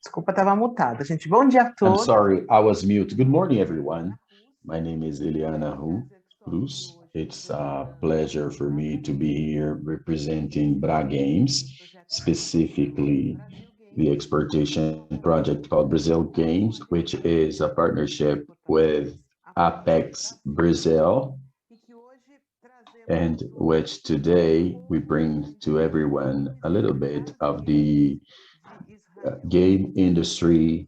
Desculpa, estava mutada, gente. Bom dia a I'm todos. sorry, I was mute. Good morning, everyone. My name is Eliana Cruz. It's a pleasure for me to be here representing Bra Games, specifically the exportation project called Brazil Games, which is a partnership with ApexBrasil, and which today we bring to everyone a little bit of the game industry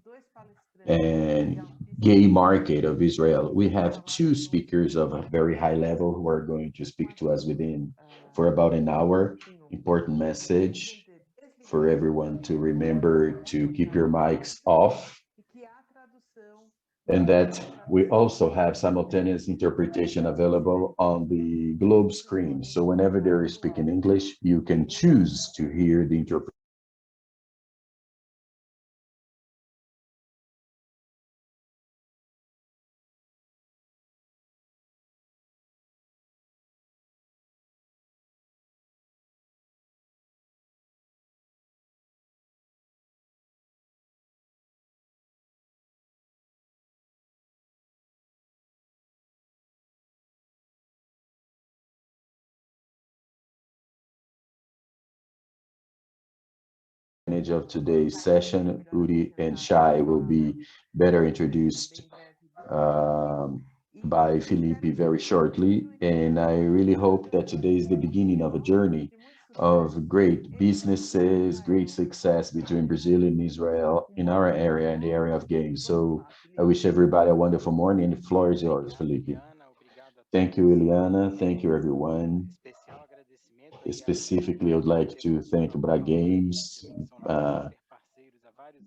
and gay market of Israel. We have two speakers of a very high level who are going to speak to us within for about an hour. Important message for everyone to remember to keep your mics off, and that we also have simultaneous interpretation available on the globe screen. So whenever they're speaking English, you can choose to hear the interpretation of today's session. Uri and Shai will be better introduced by Felipe very shortly. And I really hope that today is the beginning of a journey of great businesses, great success between Brazil and Israel in our area, in the area of games. So I wish everybody a wonderful morning. The floor is yours, Felipe. Thank you, Eliana. Thank you, everyone. Specifically, I would like to thank Bra Games.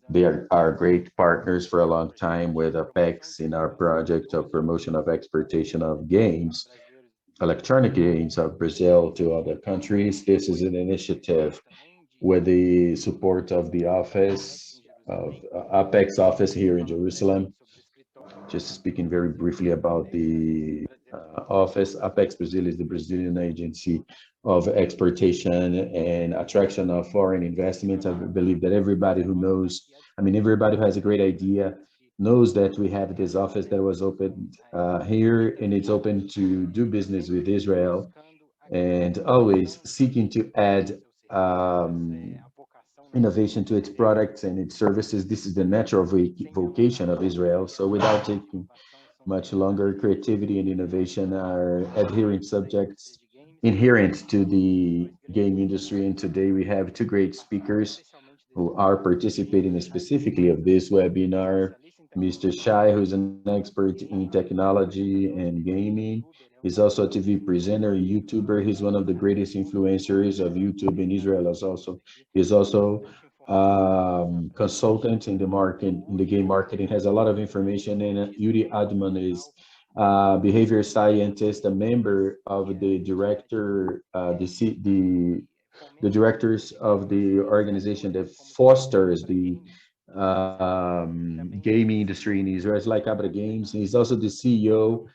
They are our great partners for a long time with Apex in our project of promotion of exportation of games, electronic games of Brazil to other countries. This is an initiative with the support of the office of Apex office here in Jerusalem. Just speaking very briefly about the office, Apex Brazil is the Brazilian agency of exportation and attraction of foreign investments. I believe that everybody who knows, everybody who has a great idea knows that we have this office that was opened here, and it's open to do business with Israel and always seeking to add innovation to its products and its services. This is the natural vocation of Israel. So without taking much longer, creativity and innovation are adherent subjects inherent to the game industry. And today we have two great speakers who are participating specifically of this webinar. Mr. Shai, who's an expert in technology and gaming. He's also a TV presenter, YouTuber. He's one of the greatest influencers of YouTube in Israel. He's also consultant in the market, in the game marketing, has a lot of information. And Uri Admon is behavior scientist, a member of the the directors of the organization that fosters the gaming industry in Israel. It's like Abra Games. He's also the CEO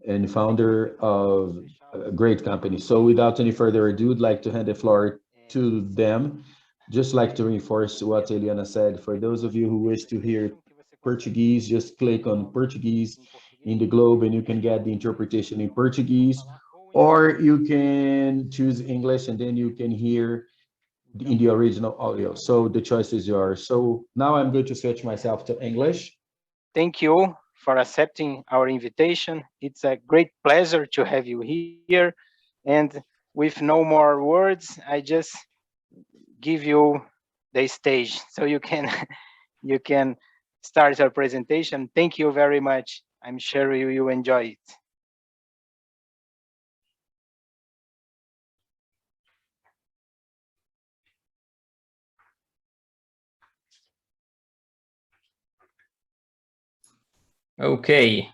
and founder of a great company. So without any further ado, I'd like to hand the floor to them. Just like to reinforce what Eliana said, for those of you who wish to hear Portuguese, just click on Portuguese in the globe and you can get the interpretation in Portuguese, or you can choose English and then you can hear in the original audio. So the choice is yours. So now I'm going to switch myself to English. Thank you for accepting our invitation. It's a great pleasure to have you here. And with no more words, I just give you the stage so you can you can start your presentation. Thank you very much. I'm sure you enjoy it. Okay,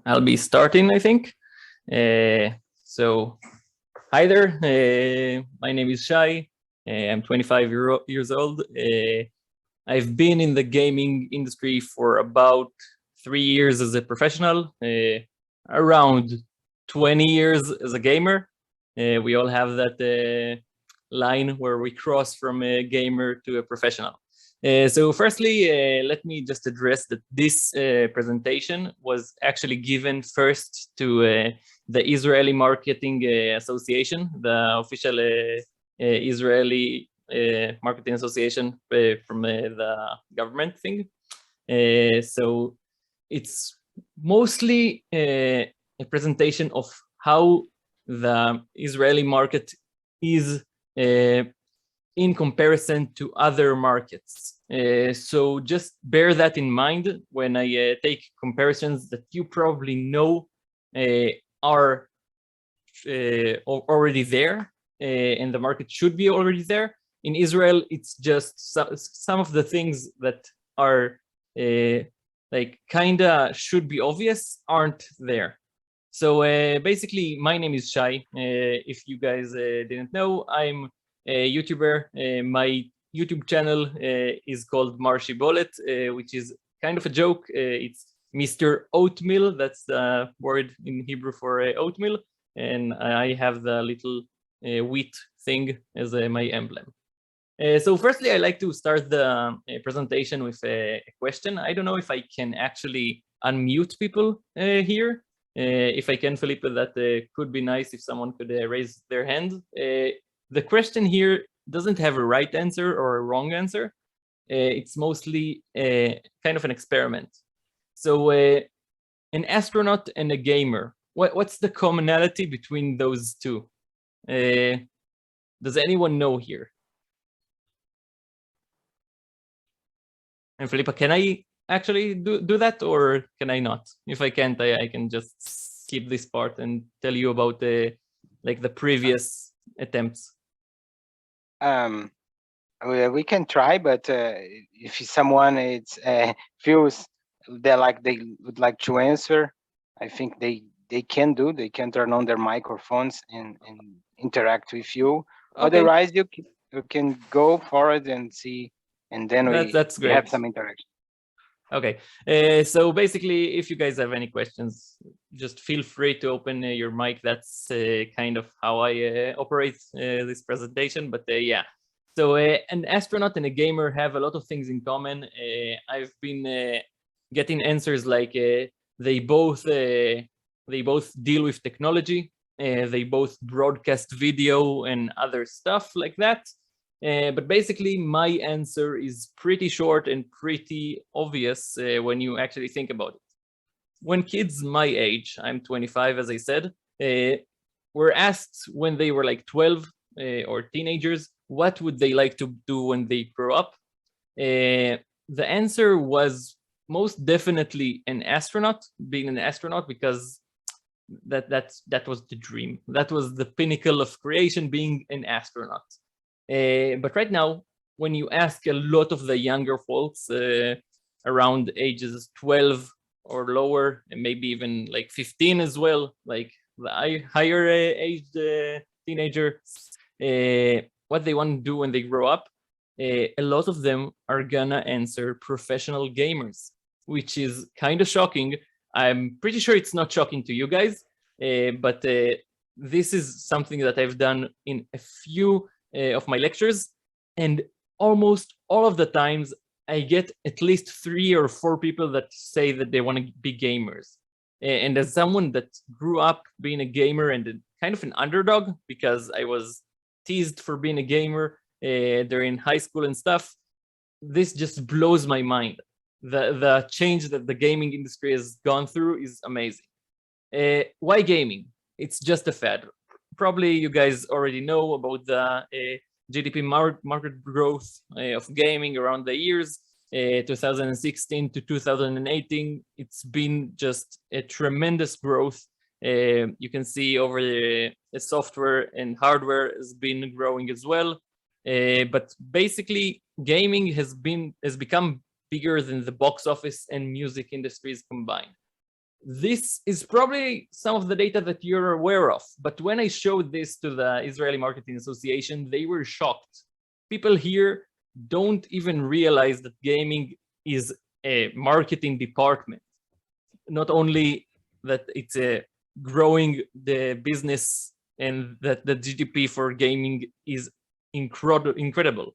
I'll be starting, I think. So, hi there. My name is Shai. I'm 25 years old. I've been in the gaming industry for about 3 years as a professional, around 20 years as a gamer. We all have that line where we cross from a gamer to a professional. So firstly, let me just address that this presentation was actually given first to the Israeli Marketing Association, the official Israeli Marketing Association from the government thing. So it's mostly a presentation of how the Israeli market is in comparison to other markets. So just bear that in mind when I take comparisons that you probably know are already there, and the market should be already there. In Israel, it's just some of the things that are like kinda should be obvious aren't there. So basically, my name is Shai. If you guys didn't know, I'm a YouTuber. My YouTube channel is called Marshy Bullet, which is kind of a joke. It's Mr. Oatmeal. That's the word in Hebrew for oatmeal. And I have the little wheat thing as my emblem. So firstly, I like to start the presentation with a question. I don't know if I can actually unmute people here. If I can, Felipe, that could be nice if someone could raise their hand. The question here doesn't have a right answer or a wrong answer. It's mostly kind of an experiment. So an astronaut and a gamer, what's the commonality between those two? Does anyone know here? And Felipe, can I actually do that, or can I not? If I can't, I can just skip this part and tell you about like the previous attempts. We can try, but if someone feels that they would like to answer, I think they can do. They can turn on their microphones and interact with you. Okay. Otherwise, you can go forward and see, and then that's great. We have some interaction. Okay, so basically, if you guys have any questions, just feel free to open your mic. That's kind of how I operate this presentation. But yeah, so an astronaut and a gamer have a lot of things in common. I've been getting answers like they both deal with technology. They both broadcast video and other stuff like that. But basically, my answer is pretty short and pretty obvious when you actually think about it. When kids my age, I'm 25, as I said, were asked when they were like 12 or teenagers, what would they like to do when they grow up? The answer was most definitely an astronaut, being an astronaut, because that was the dream. That was the pinnacle of creation, being an astronaut. But right now, when you ask a lot of the younger folks around ages 12 or lower, and maybe even like 15 as well, like the higher aged teenagers, what they want to do when they grow up, a lot of them are gonna answer professional gamers, which is kind of shocking. I'm pretty sure it's not shocking to you guys, but this is something that I've done in a few of my lectures, and almost all of the times I get at least 3 or 4 people that say that they want to be gamers. And as someone that grew up being a gamer and kind of an underdog, because I was teased for being a gamer during high school and stuff, this just blows my mind. The change that the gaming industry has gone through is amazing. Why gaming? It's just a fad. Probably you guys already know about the GDP market growth of gaming around the years 2016 to 2018. It's been just a tremendous growth. You can see over the software and hardware has been growing as well. But basically, gaming has become bigger than the box office and music industries combined. This is probably some of the data that you're aware of, but when I showed this to the Israeli Marketing Association, they were shocked. People here don't even realize that gaming is a marketing department. Not only that it's growing the business and that the GDP for gaming is incredible.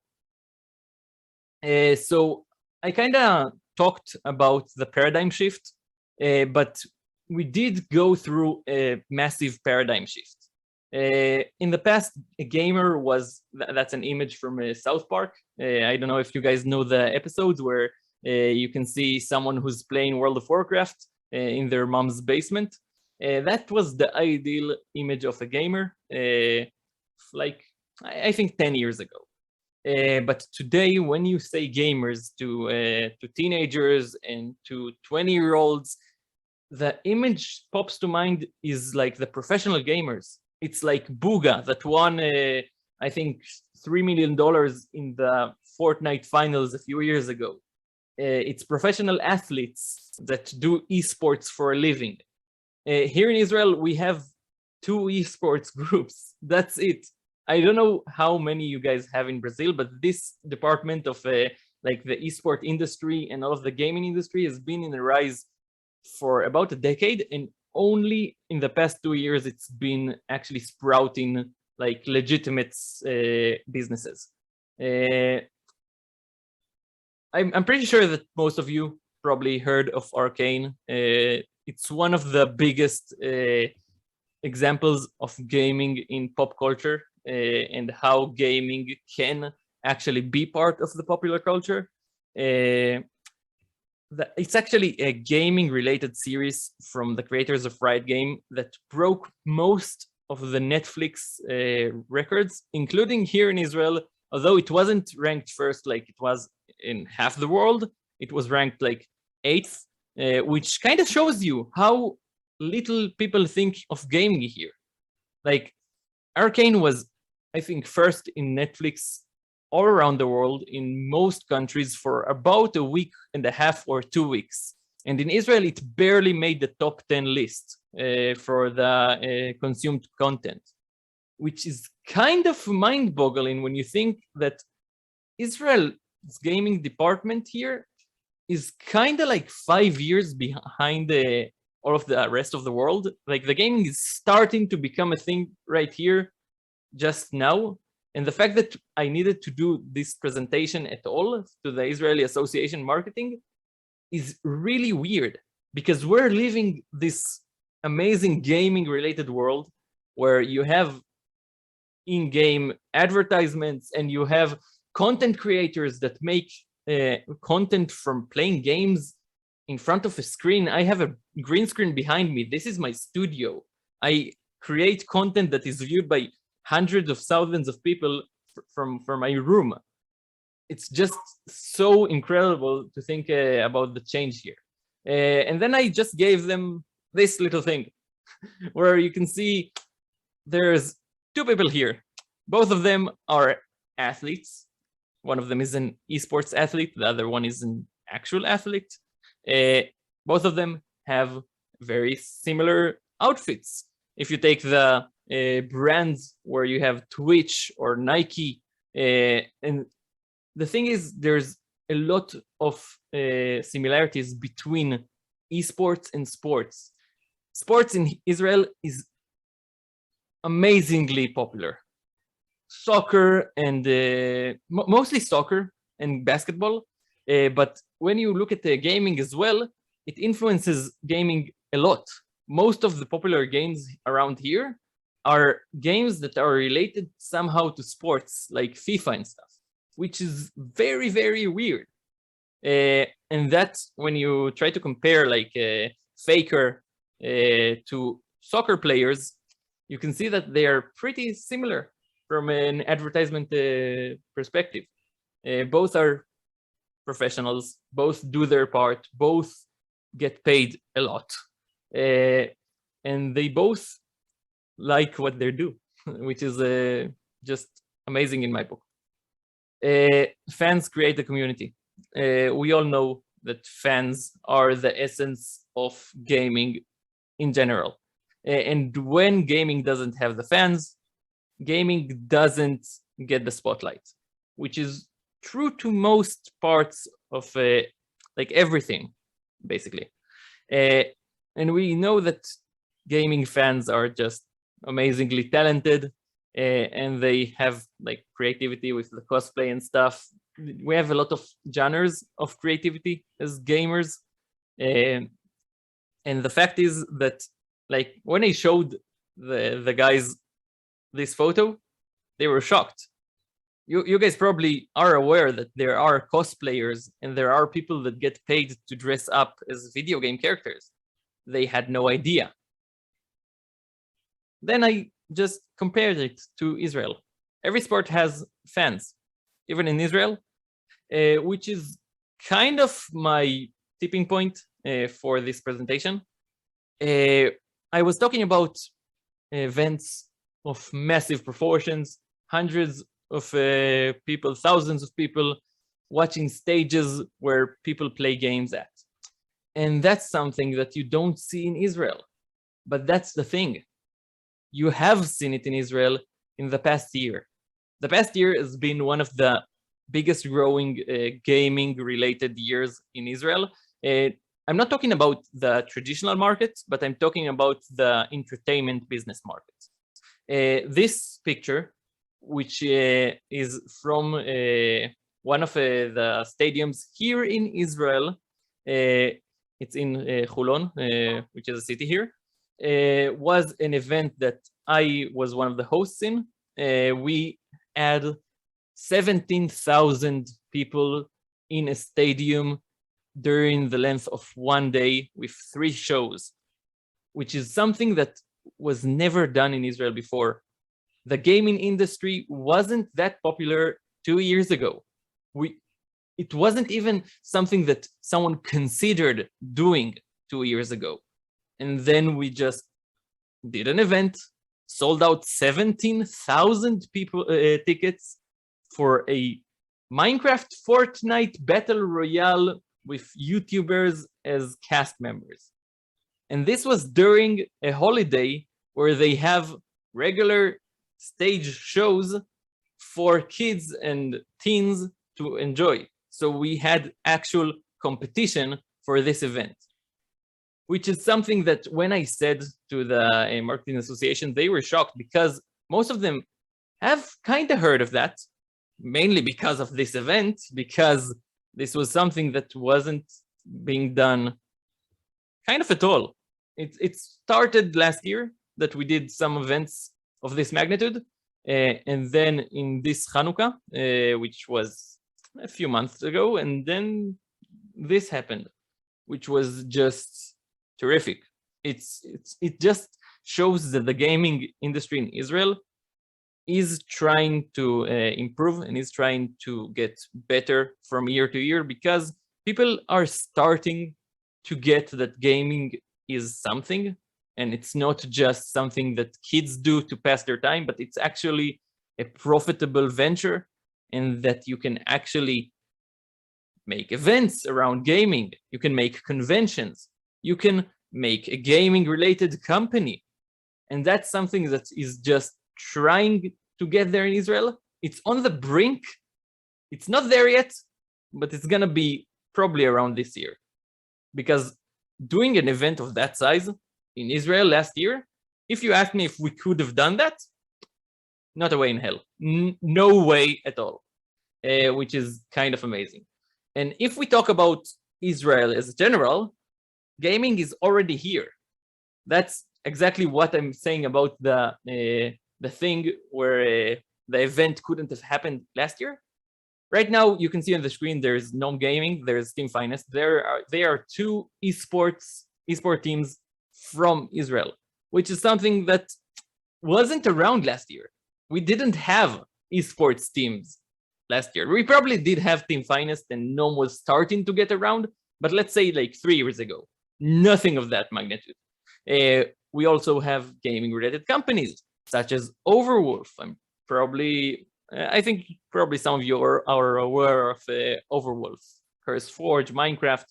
So I kind of talked about the paradigm shift, but we did go through a massive paradigm shift. In the past, a gamer was, that's an image from South Park. I don't know if you guys know the episodes where you can see someone who's playing World of Warcraft in their mom's basement. That was the ideal image of a gamer, like I think 10 years ago. But today, when you say gamers to teenagers and to 20-year-olds, the image pops to mind is like the professional gamers. It's like Booga that won, I think, $3 million in the Fortnite finals a few years ago. It's professional athletes that do esports for a living. Here in Israel, we have 2 esports groups. That's it. I don't know how many you guys have in Brazil, but this department of like the esport industry and all of the gaming industry has been in a rise for about a decade, and only in the past 2 years it's been actually sprouting like legitimate businesses. I'm pretty sure that most of you probably heard of Arcane. It's one of the biggest examples of gaming in pop culture and how gaming can actually be part of the popular culture. It's actually a gaming related series from the creators of Riot Game that broke most of the Netflix records, including here in Israel. Although it wasn't ranked first like it was in half the world, it was ranked like 8th, which kind of shows you how little people think of gaming here. Like Arcane was, I think, first in Netflix all around the world in most countries for about a week and a half or 2 weeks. And in Israel, it barely made the top 10 list for the consumed content, which is kind of mind-boggling when you think that Israel's gaming department here is kind of like 5 years behind all of the rest of the world. Like the gaming is starting to become a thing right here just now. And the fact that I needed to do this presentation at all to the Israeli Association Marketing is really weird, because we're living this amazing gaming related world where you have in-game advertisements and you have content creators that make content from playing games in front of a screen. I have a green screen behind me. This is my studio. I create content that is viewed by hundreds of thousands of people from my room. It's just so incredible to think about the change here. And then I just gave them this little thing where you can see there's 2 people here. Both of them are athletes. One of them is an esports athlete. The other one is an actual athlete. Both of them have very similar outfits. If you take the brands where you have Twitch or Nike, and the thing is, there's a lot of similarities between esports and sports. Sports in Israel is amazingly popular. Soccer and mostly soccer and basketball, but when you look at the gaming as well, it influences gaming a lot. Most of the popular games around here are games that are related somehow to sports, like FIFA and stuff, which is very, very weird. And that's when you try to compare like Faker to soccer players, you can see that they are pretty similar from an advertisement perspective. Both are professionals, both do their part, both get paid a lot. And they both like what they do, which is just amazing in my book. Fans create a community. We all know that fans are the essence of gaming in general. And when gaming doesn't have the fans, gaming doesn't get the spotlight, which is true to most parts of like everything, basically. And we know that gaming fans are just amazingly talented, and they have like creativity with the cosplay and stuff. we have a lot of genres of creativity as gamers. And the fact is that, like, when I showed the guys this photo, they were shocked. You guys probably are aware that there are cosplayers and there are people that get paid to dress up as video game characters. They had no idea. Then I just compared it to Israel. Every sport has fans, even in Israel, which is kind of my tipping point for this presentation. I was talking about events of massive proportions, hundreds of people, thousands of people watching stages where people play games at. And that's something that you don't see in Israel. But that's the thing. You have seen it in Israel in the past year. The past year has been one of the biggest growing gaming related years in Israel. I'm not talking about the traditional market, but I'm talking about the entertainment business market. This picture, which is from one of the stadiums here in Israel, it's in Hulon, which is a city here, was an event that I was one of the hosts in. We had 17,000 people in a stadium during the length of one day with 3 shows, which is something that was never done in Israel before. The gaming industry wasn't that popular 2 years ago. It wasn't even something that someone considered doing 2 years ago. And then we just did an event, sold out 17,000 people tickets for a Minecraft Fortnite Battle Royale with YouTubers as cast members. And this was during a holiday where they have regular stage shows for kids and teens to enjoy. So we had actual competition for this event, which is something that when I said to the marketing association, they were shocked because most of them have kind of heard of that, mainly because of this event, because this was something that wasn't being done kind of at all. It started last year that we did some events of this magnitude. And then in this Hanukkah, which was a few months ago, and then this happened, which was just terrific. It just shows that the gaming industry in Israel is trying to improve and is trying to get better from year to year, because people are starting to get that gaming is something, and it's not just something that kids do to pass their time, but it's actually a profitable venture, and that you can actually make events around gaming. You can make conventions. You can make a gaming related company. And that's something that is just trying to get there in Israel. It's on the brink. It's not there yet, but it's going to be probably around this year. Because doing an event of that size in Israel last year, if you ask me if we could have done that, not a way in hell. No way at all, which is kind of amazing. And if we talk about Israel as a general, gaming is already here. That's exactly what I'm saying about the thing where the event couldn't have happened last year. Right now, you can see on the screen, there's Nom Gaming, there's Team Finest. They are 2 esport teams from Israel, which is something that wasn't around last year. We didn't have esports teams last year. We probably did have Team Finest and Nom was starting to get around, but let's say like 3 years ago, nothing of that magnitude. We also have gaming related companies such as Overwolf. I think probably some of you are aware of Overwolf, CurseForge, Minecraft.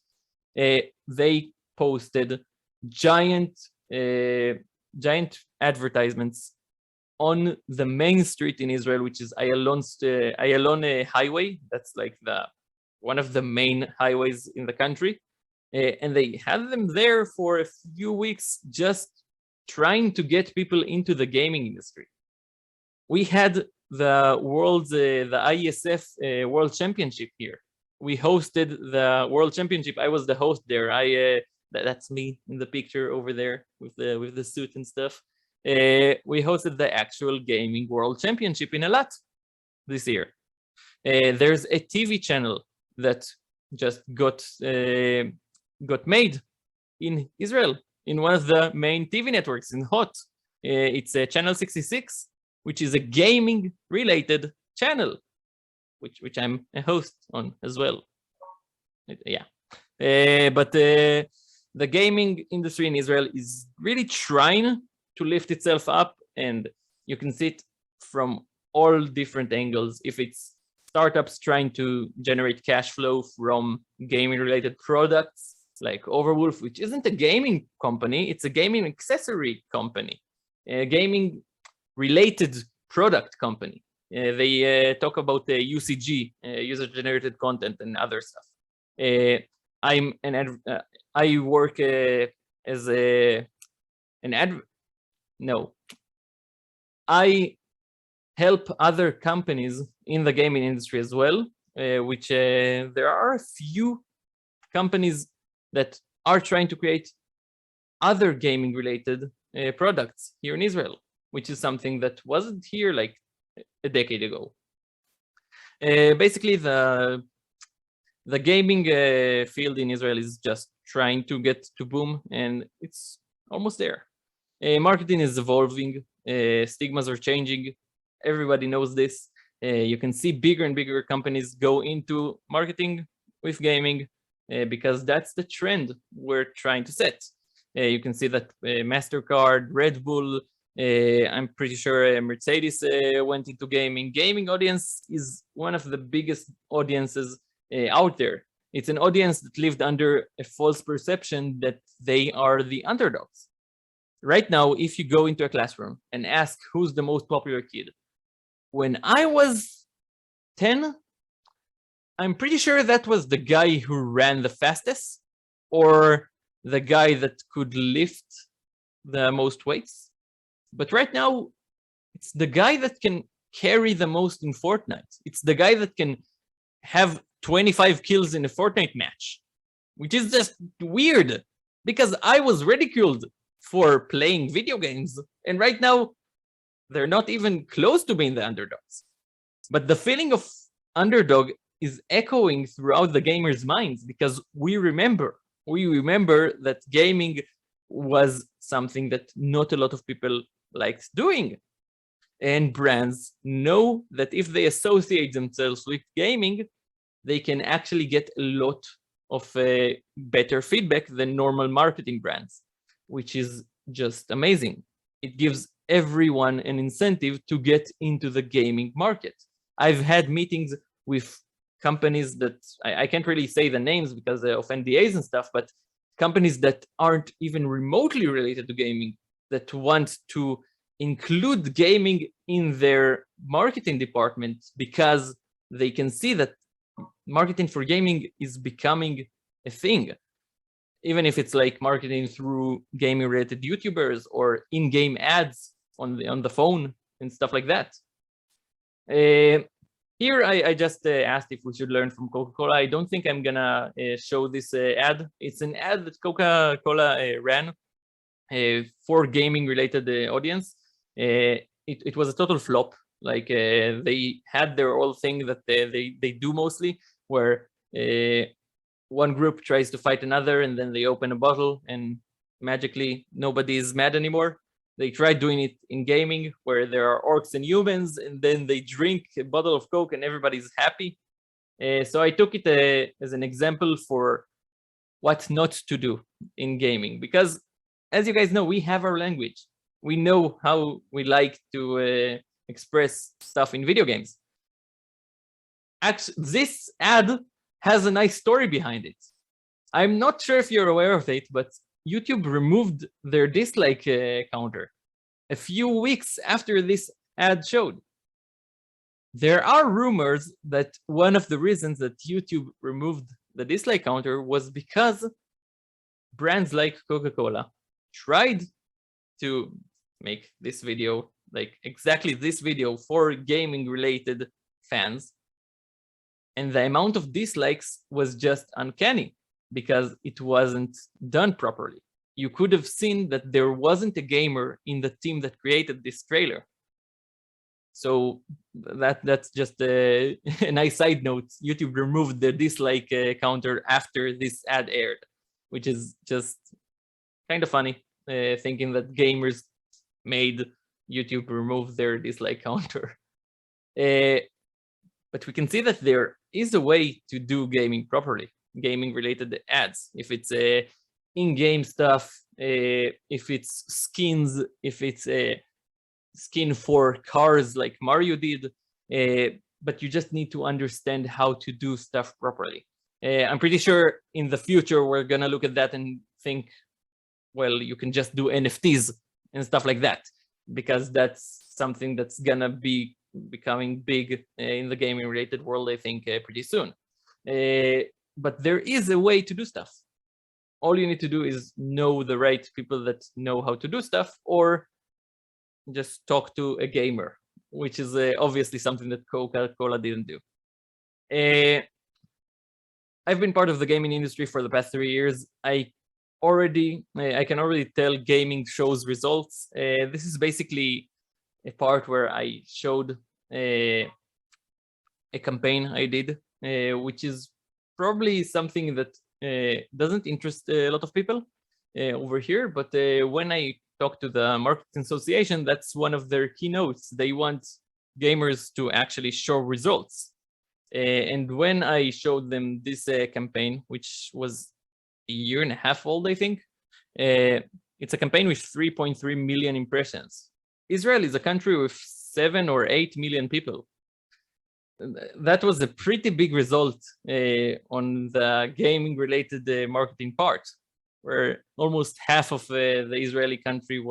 They posted giant advertisements on the main street in Israel, which is Ayalon Highway. That's like one of the main highways in the country. And they had them there for a few weeks, just trying to get people into the gaming industry. we had the IESF World Championship here. We hosted the World Championship. I was the host there. That's me in the picture over there with the suit and stuff. We hosted the actual gaming World Championship in Eilat this year. There's a TV channel that just got made in Israel in one of the main TV networks in Hot. It's channel 66, which is a gaming related channel, which I'm a host on as well. But the gaming industry in Israel is really trying to lift itself up, and you can see it from all different angles. If it's startups trying to generate cash flow from gaming related products like Overwolf, which isn't a gaming company, it's a gaming accessory company, a gaming related product company. They talk about the UCG, user generated content, and other stuff. I work as I help other companies in the gaming industry as well, which there are a few companies that are trying to create other gaming related products here in Israel, which is something that wasn't here like a decade ago. Basically, the gaming field in Israel is just trying to get to boom, and it's almost there. Marketing is evolving, stigmas are changing. Everybody knows this. You can see bigger and bigger companies go into marketing with gaming because that's the trend we're trying to set. You can see that MasterCard, Red Bull, I'm pretty sure Mercedes went into gaming. Gaming audience is one of the biggest audiences out there. It's an audience that lived under a false perception that they are the underdogs. Right now, if you go into a classroom and ask who's the most popular kid, when I was 10, I'm pretty sure that was the guy who ran the fastest or the guy that could lift the most weights. But right now, it's the guy that can carry the most in Fortnite. It's the guy that can have 25 kills in a Fortnite match, which is just weird because I was ridiculed for playing video games. And right now, they're not even close to being the underdogs. But the feeling of underdog is echoing throughout the gamers' minds because we remember that gaming was something that not a lot of people liked doing. And brands know that if they associate themselves with gaming, they can actually get a lot of better feedback than normal marketing brands, which is just amazing. It gives everyone an incentive to get into the gaming market. I've had meetings with companies that I can't really say the names because of NDAs and stuff, but companies that aren't even remotely related to gaming that want to include gaming in their marketing department because they can see that marketing for gaming is becoming a thing. Even if it's like marketing through gaming related YouTubers or in-game ads on the phone and stuff like that. Here, I just asked if we should learn from Coca-Cola. I don't think I'm gonna show this ad. It's an ad that Coca-Cola ran for gaming-related audience. It was a total flop. Like they had their whole thing that they do mostly, where one group tries to fight another, and then they open a bottle, and magically nobody is mad anymore. They tried doing it in gaming where there are orcs and humans, and then they drink a bottle of Coke and everybody's happy. So I took it as an example for what not to do in gaming, because as you guys know, we have our language. We know how we like to express stuff in video games. Actually, this ad has a nice story behind it. I'm not sure if you're aware of it, but YouTube removed their dislike counter a few weeks after this ad showed. There are rumors that one of the reasons that YouTube removed the dislike counter was because brands like Coca-Cola tried to make this video like exactly this video for gaming related fans. And the amount of dislikes was just uncanny because it wasn't done properly. You could have seen that there wasn't a gamer in the team that created this trailer. So that's just a nice side note. YouTube removed the dislike counter after this ad aired, which is just kind of funny, thinking that gamers made YouTube remove their dislike counter. But we can see that there is a way to do gaming properly, gaming related ads. If it's in-game stuff, if it's skins, if it's a skin for cars like Mario did, but you just need to understand how to do stuff properly. I'm pretty sure in the future we're gonna look at that and think, well, you can just do NFTs and stuff like that, because that's something that's gonna be becoming big in the gaming related world, I think, pretty soon. But there is a way to do stuff. All you need to do is know the right people that know how to do stuff, or just talk to a gamer, which is obviously something that Coca-Cola didn't do. I've been part of the gaming industry for the past 3 years. I can already tell gaming shows results. This is basically a part where I showed a campaign I did, which is probably something that doesn't interest a lot of people over here, but when I talk to the Marketing Association, that's one of their keynotes. They want gamers to actually show results. And when I showed them this campaign, which was a year and a half old, I think, it's a campaign with 3.3 million impressions. Israel is a country with 7 or 8 million people. That was a pretty big result on the gaming related marketing part, where almost half of the Israeli country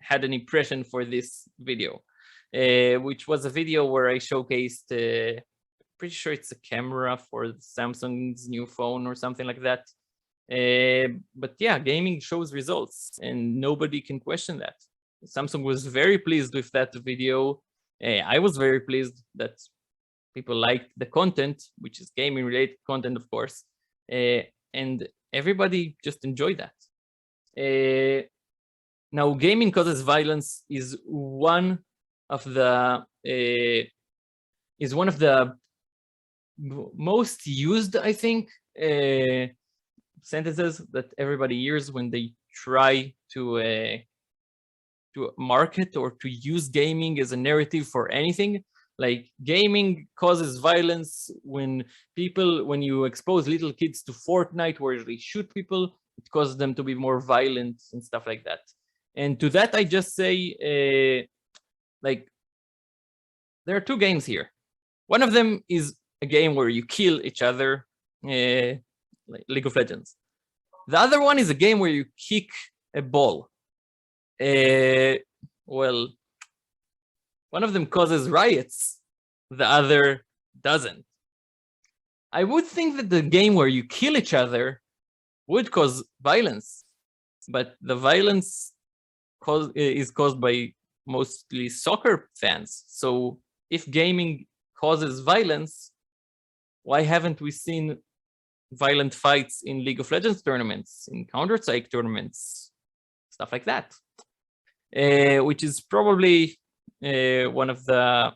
had an impression for this video, which was a video where I showcased, pretty sure it's a camera for Samsung's new phone or something like that. But yeah, gaming shows results and nobody can question that. Samsung was very pleased with that video. I was very pleased that people liked the content, which is gaming related content, of course. And everybody just enjoyed that. Now, gaming causes violence is one of the most used, I think, sentences that everybody hears when they try to market or to use gaming as a narrative for anything. Like, gaming causes violence when you expose little kids to Fortnite where they shoot people, it causes them to be more violent and stuff like that. And to that, I just say, like, there are two games here. One of them is a game where you kill each other, like League of Legends. The other one is a game where you kick a ball. Well, one of them causes riots, the other doesn't. I would think that the game where you kill each other would cause violence, but the violence is caused by mostly soccer fans. So if gaming causes violence, why haven't we seen violent fights in League of Legends tournaments, in Counter-Strike tournaments, stuff like that? Which is probably one of the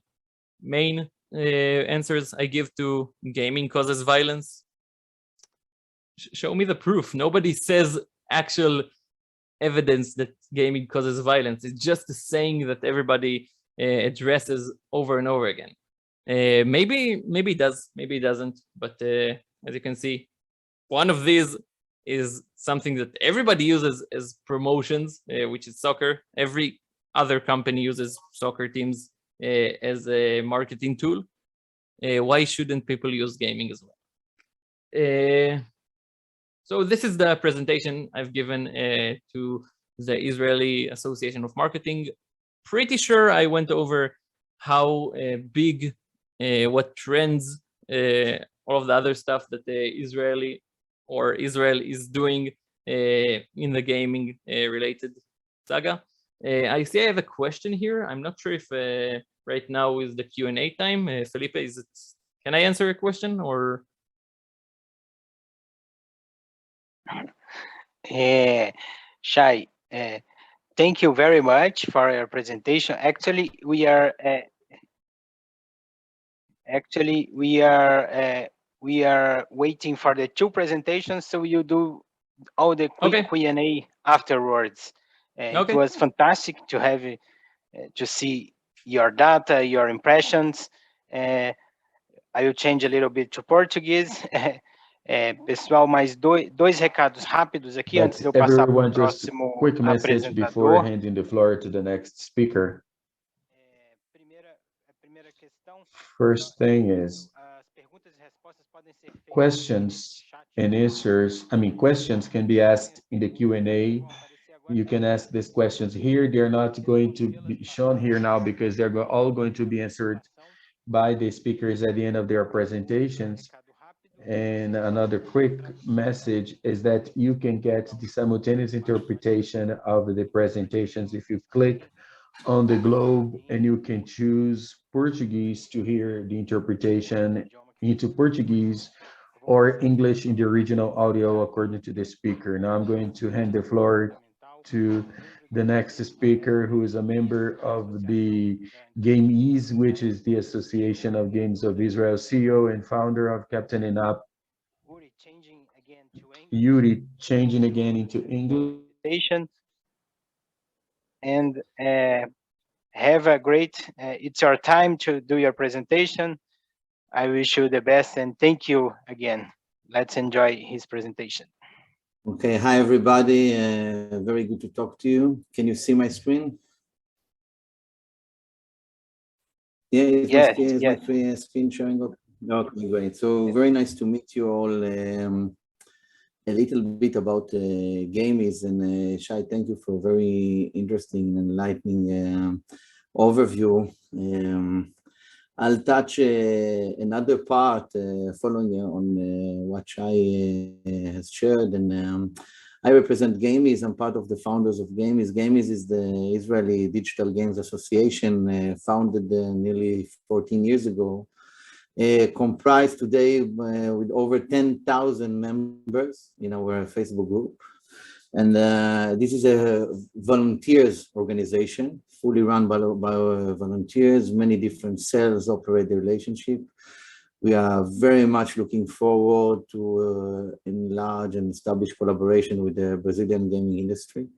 main answers I give to gaming causes violence. Show me the proof. Nobody says actual evidence that gaming causes violence. It's just a saying that everybody addresses over and over again. Maybe it does, maybe it doesn't. But as you can see, one of these is something that everybody uses as promotions, which is soccer. Every other company uses soccer teams as a marketing tool. Why shouldn't people use gaming as well? So this is the presentation I've given to the Israeli Association of Marketing. Pretty sure I went over how big, what trends, all of the other stuff that Israel is doing in the gaming related saga. I see I have a question here. I'm not sure if right now is the Q&A time. Felipe, can I answer a question or? Shai, thank you very much for your presentation. Actually, we are waiting for the two presentations, so you do all the quick Q&A afterwards. It was fantastic to have to see your data, your impressions. I will change a little bit to Portuguese. Pessoal, mais dois recados rápidos aqui antes de eu passar para o próximo quick message before apresentador. handing the floor to the next speaker. First thing is questions and answers. Questions can be asked in the Q&A. You can ask these questions here. They're not going to be shown here now because they're all going to be answered by the speakers at the end of their presentations. And another quick message is that you can get the simultaneous interpretation of the presentations if you click on the globe, and you can choose Portuguese to hear the interpretation into Portuguese or English in the original audio according to the speaker. Now I'm going to hand the floor to the next speaker, who is a member of the GameIS, which is the Association of Games of Israel, CEO and founder of Captain and Up. Uri, changing again into English. And have a great, it's your time to do your presentation. I wish you the best and thank you again. Let's enjoy his presentation. Okay, hi everybody. Very good to talk to you. Can you see my screen? Yeah, my screen showing up. Okay, great. So very nice to meet you all. A little bit about GameIS, and Shai, thank you for a very interesting and enlightening overview. I'll touch another part following on what Shai has shared, and I represent GameIS. I'm part of the founders of GameIS. GameIS is the Israeli Digital Games Association, founded nearly 14 years ago, comprised today with over 10,000 members in our Facebook group. And this is a volunteers organization, fully run by volunteers. Many different cells operate the relationship. We are very much looking forward to enlarge and establish collaboration with the Brazilian gaming industry.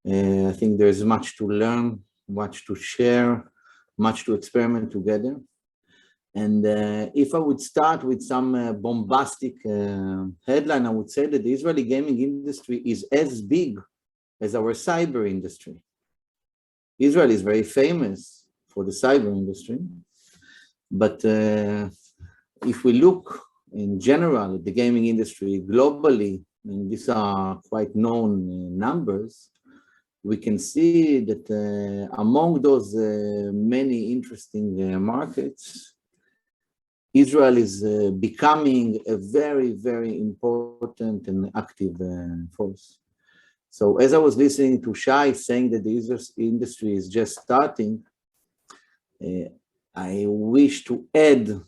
I think there's much to learn, much to share, much to experiment together. And if I would start with some bombastic headline, I would say that the Israeli gaming industry is as big as our cyber industry. Israel is very famous for the cyber industry, but if we look in general at the gaming industry globally, and these are quite known numbers, we can see that among those many interesting markets, Israel is becoming a very, very important and active force. So as I was listening to Shai saying that the industry is just starting, I wish to add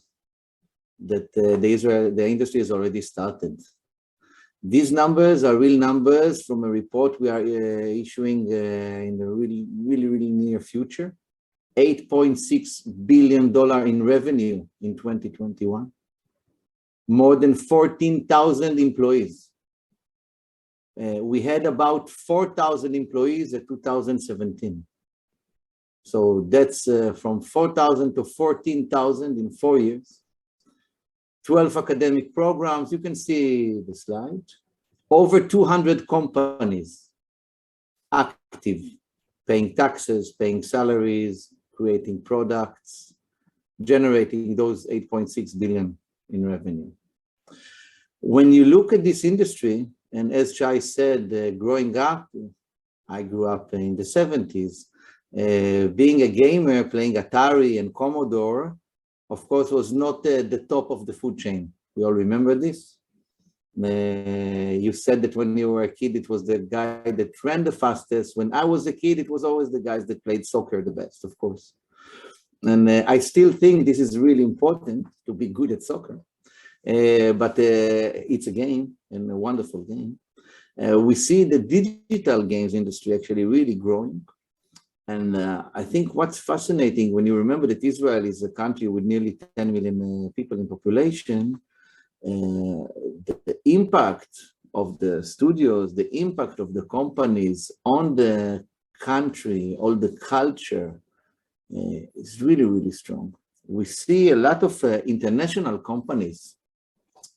that the industry has already started. These numbers are real numbers from a report we are issuing in the really near future. $8.6 billion in revenue in 2021. More than 14,000 employees. We had about 4,000 employees at 2017. So that's from 4,000 to 14,000 in 4 years. 12 academic programs, you can see the slide. Over 200 companies active, paying taxes, paying salaries, creating products, generating those 8.6 billion in revenue. When you look at this industry, and as Shai said, growing up, I grew up in the 70s, being a gamer, playing Atari and Commodore, of course, was not the top of the food chain. We all remember this. You said that when you were a kid, it was the guy that ran the fastest. When I was a kid, it was always the guys that played soccer the best, of course. And I still think this is really important to be good at soccer. But it's a game, and a wonderful game. We see the digital games industry actually really growing. And I think what's fascinating, when you remember that Israel is a country with nearly 10 million people in population, the impact of the studios, the impact of the companies on the country, all the culture, is really, really strong. We see a lot of international companies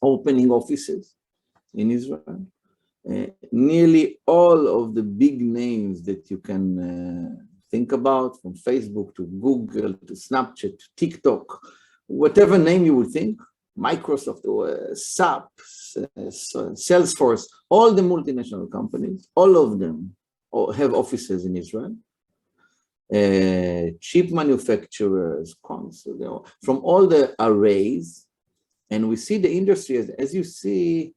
opening offices in Israel. Nearly all of the big names that you can think about, from Facebook to Google to Snapchat to TikTok, whatever name you would think, Microsoft or SAP, Salesforce, all the multinational companies, all of them have offices in Israel. Chip manufacturers, from all the arrays. And we see the industry, as you see,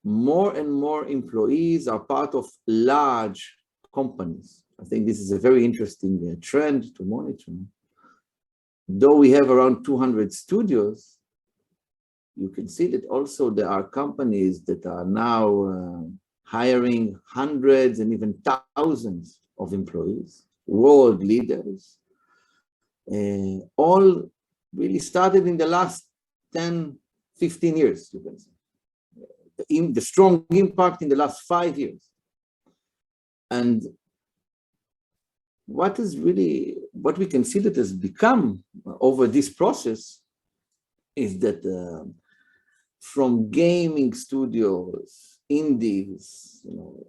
more and more employees are part of large companies. I think this is a very interesting trend to monitor. Though we have around 200 studios, you can see that also there are companies that are now hiring hundreds and even thousands of employees, world leaders, all really started in the last 10, 15 years, you can say. The strong impact in the last 5 years. And what we can see that has become over this process is that from gaming studios, indies,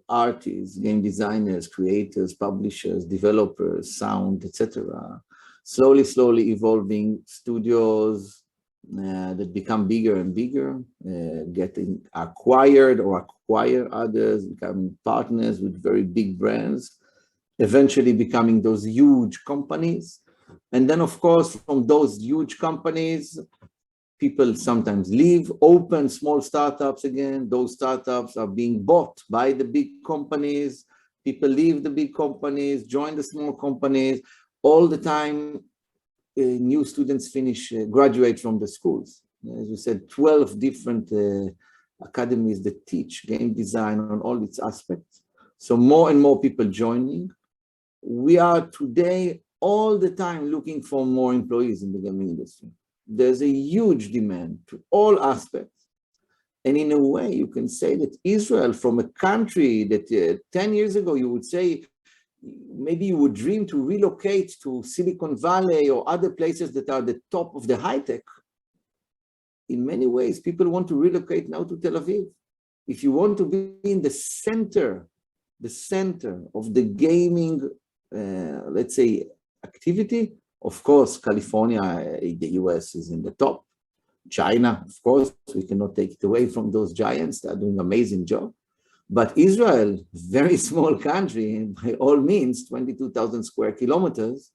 artists, game designers, creators, publishers, developers, sound, etc., slowly evolving studios that become bigger and bigger, getting acquired or acquire others, becoming partners with very big brands, eventually becoming those huge companies. And then, of course, from those huge companies, people sometimes leave, open small startups again. Those startups are being bought by the big companies. People leave the big companies, join the small companies. All the time, new students graduate from the schools. As you said, 12 different academies that teach game design on all its aspects. So more and more people joining. We are today all the time looking for more employees in the gaming industry. There's a huge demand to all aspects. And in a way, you can say that Israel, from a country that 10 years ago, you would say, maybe you would dream to relocate to Silicon Valley or other places that are the top of the high tech. In many ways, people want to relocate now to Tel Aviv. If you want to be in the center of the gaming, let's say, activity, of course, California, the US is in the top. China, of course, we cannot take it away from those giants. They are doing an amazing job. But Israel, very small country, by all means, 22,000 square kilometers,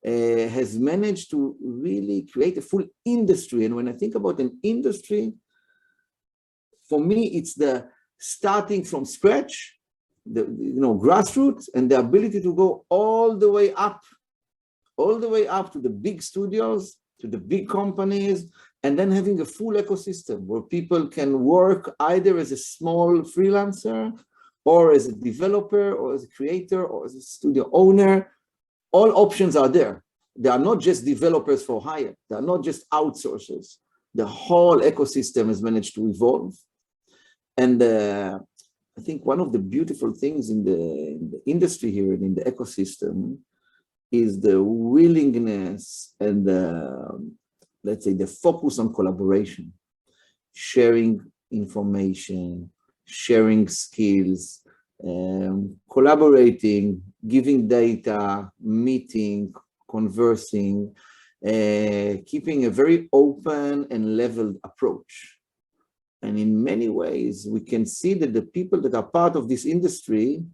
has managed to really create a full industry. And when I think about an industry, for me, it's the starting from scratch, the grassroots, and the ability to go all the way up to the big studios, to the big companies, and then having a full ecosystem where people can work either as a small freelancer or as a developer or as a creator or as a studio owner. All options are there. They are not just developers for hire. They are not just outsourcers. The whole ecosystem has managed to evolve. And I think one of the beautiful things in the industry here and in the ecosystem is the willingness and let's say the focus on collaboration, sharing information, sharing skills, collaborating, giving data, meeting, conversing, keeping a very open and leveled approach. And in many ways, we can see that the people that are part of this industry,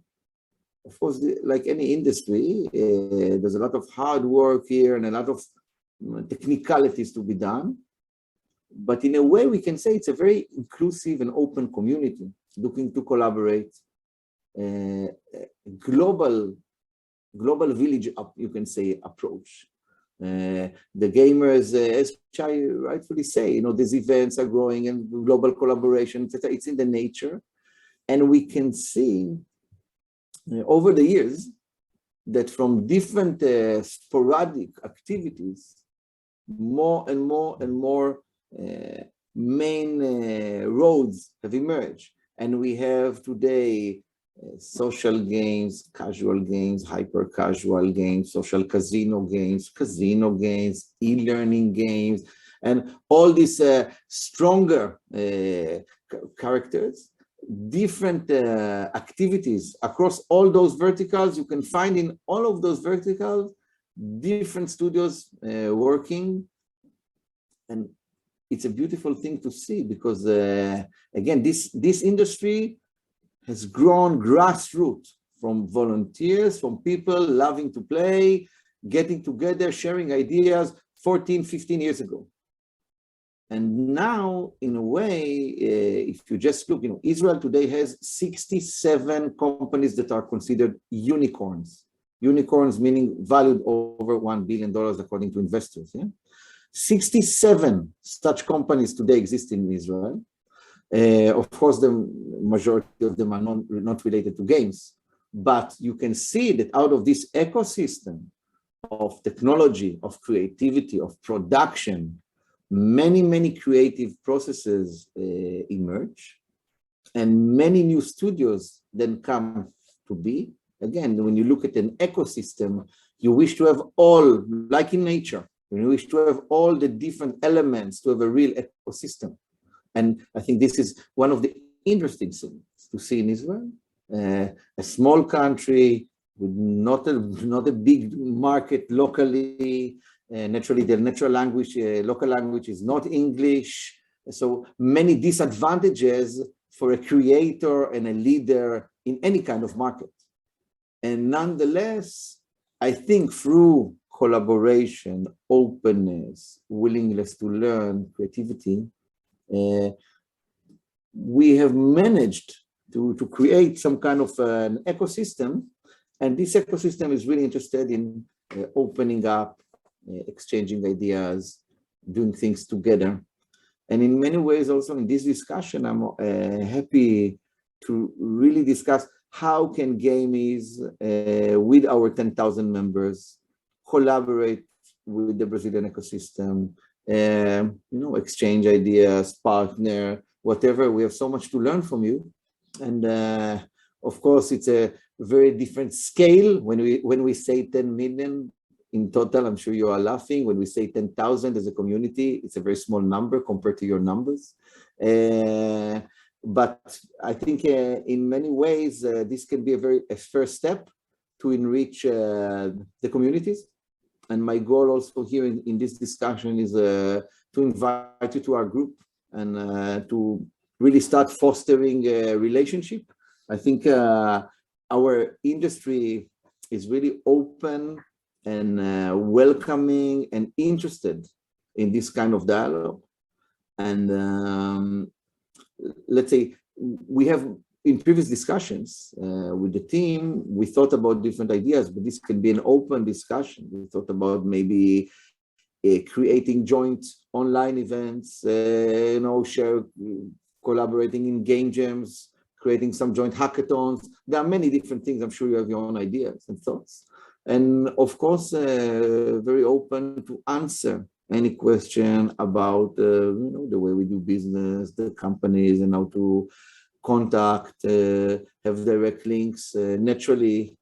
of course, like any industry, there's a lot of hard work here and a lot of technicalities to be done. But in a way, we can say it's a very inclusive and open community looking to collaborate. Global village, you can say, approach. The gamers, as Shai rightfully say, these events are growing and global collaboration, etc. It's in the nature. And we can see over the years that from different sporadic activities, more and more main roads have emerged. And we have today social games, casual games, hyper casual games, social casino games, e-learning games, and all these stronger characters, different activities across all those verticals. You can find in all of those verticals different studios working, and it's a beautiful thing to see because again, this industry has grown grassroots from volunteers, from people loving to play, getting together, sharing ideas 14, 15 years ago. And now, in a way, if you just look, Israel today has 67 companies that are considered unicorns. Unicorns meaning valued over $1 billion according to investors. Yeah? 67 such companies today exist in Israel. Of course, the majority of them are not related to games, but you can see that out of this ecosystem of technology, of creativity, of production, many creative processes emerge, and many new studios then come to be. Again, when you look at an ecosystem, you wish to have all, like in nature, you wish to have all the different elements to have a real ecosystem. And I think this is one of the interesting things to see in Israel, a small country with not a big market locally. Naturally, the local language is not English. So many disadvantages for a creator and a leader in any kind of market. And nonetheless, I think through collaboration, openness, willingness to learn, creativity, we have managed to create some kind of an ecosystem, and this ecosystem is really interested in opening up, exchanging ideas, doing things together. And in many ways also in this discussion, I'm happy to really discuss how can GameIS, with our 10,000 members, collaborate with the Brazilian ecosystem, exchange ideas, partner, whatever. We have so much to learn from you. And of course, it's a very different scale. When we say 10 million in total, I'm sure you are laughing. When we say 10,000 as a community, it's a very small number compared to your numbers. But I think in many ways, this can be a first step to enrich the communities. And my goal also here in this discussion is to invite you to our group and to really start fostering a relationship. I think our industry is really open and welcoming and interested in this kind of dialogue. And let's say we have in previous discussions with the team, we thought about different ideas, but this can be an open discussion. We thought about maybe creating joint online events, collaborating in game jams, creating some joint hackathons. There are many different things. I'm sure you have your own ideas and thoughts. And of course, very open to answer any question about the way we do business, the companies, and how to contact, have direct links. Naturally,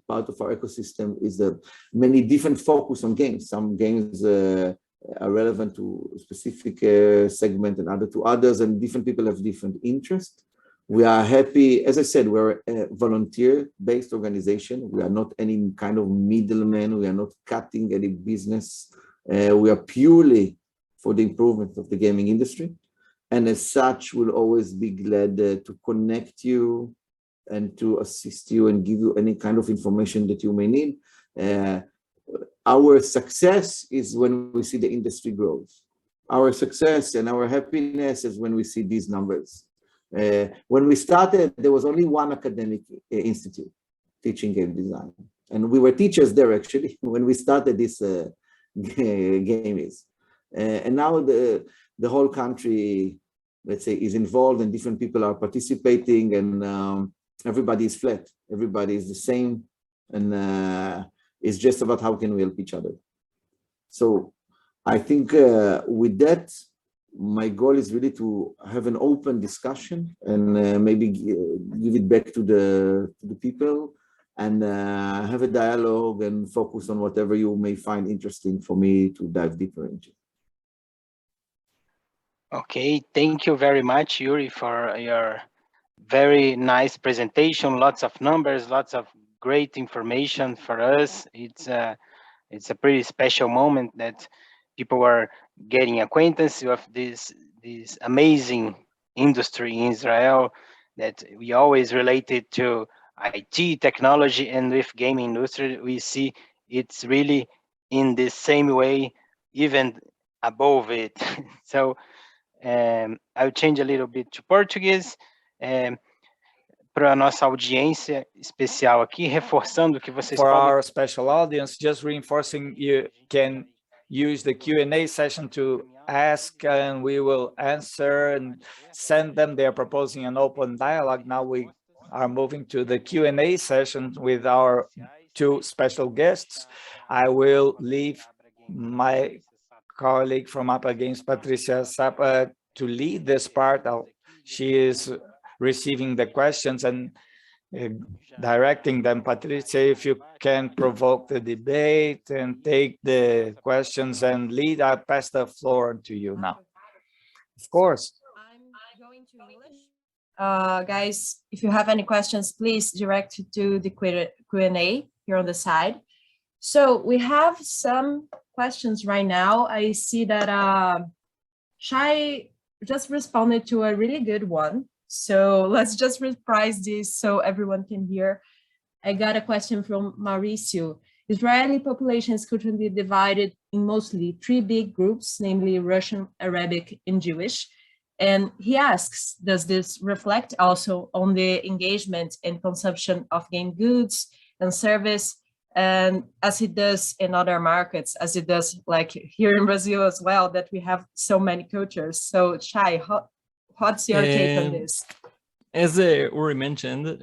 part of our ecosystem is the many different focus on games. Some games are relevant to a specific segment and other to others, and different people have different interests. We are happy, as I said, we're a volunteer-based organization. We are not any kind of middleman. We are not cutting any business. We are purely for the improvement of the gaming industry. And as such, we'll always be glad to connect you and to assist you and give you any kind of information that you may need. Our success is when we see the industry grows. our success and our happiness is when we see these numbers. When we started, there was only one academic institute teaching game design. And we were teachers there, actually, when we started this GameIS. And now the whole country, let's say, is involved and different people are participating, and everybody is flat. Everybody is the same. And it's just about how can we help each other. So I think with that, my goal is really to have an open discussion and maybe give it back to the people and have a dialogue and focus on whatever you may find interesting for me to dive deeper into. Okay, thank you very much, Uri, for your very nice presentation. Lots of numbers, lots of great information for us. It's a pretty special moment that people are getting acquaintance with this amazing industry in Israel that we always related to IT, technology, and with gaming industry, we see it's really in the same way, even above it. So I'll change a little bit to Portuguese. Para a nossa audiência especial aqui, reforçando que vocês For podem... our special audience, just reinforcing, you can use the Q&A session to ask and we will answer and send them. They are proposing an open dialogue. Now we are moving to the Q&A session with our two special guests. I will leave my colleague from ApexBrasil, Patricia Sapa, to lead this part. She is receiving the questions and directing them. Patricia, if you can provoke the debate and take the questions and lead, I pass the floor to you now. Of course. I'm going to English. Guys, if you have any questions, please direct to the Q&A here on the side. So we have some questions right now. I see that Shai just responded to a really good one. So let's just reprise this so everyone can hear. I got a question from Mauricio. Israeli population is currently divided in mostly 3 big groups, namely Russian, Arabic, and Jewish. And he asks, does this reflect also on the engagement and consumption of game goods and service, and as it does in other markets, as it does like here in Brazil as well, that we have so many cultures? So Shai, what's your take on this? As Uri mentioned,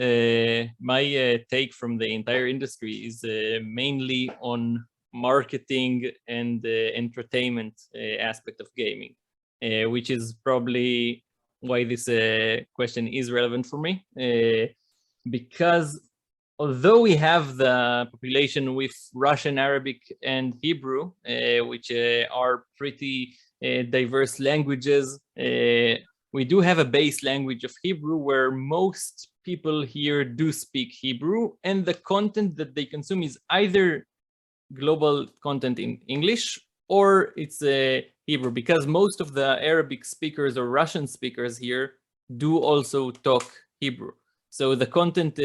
my take from the entire industry is mainly on marketing and entertainment aspect of gaming, which is probably why this question is relevant for me. Because although we have the population with Russian, Arabic, and Hebrew, which are pretty diverse languages, we do have a base language of Hebrew where most people here do speak Hebrew, and the content that they consume is either global content in English or it's Hebrew, because most of the Arabic speakers or Russian speakers here do also talk Hebrew. So the content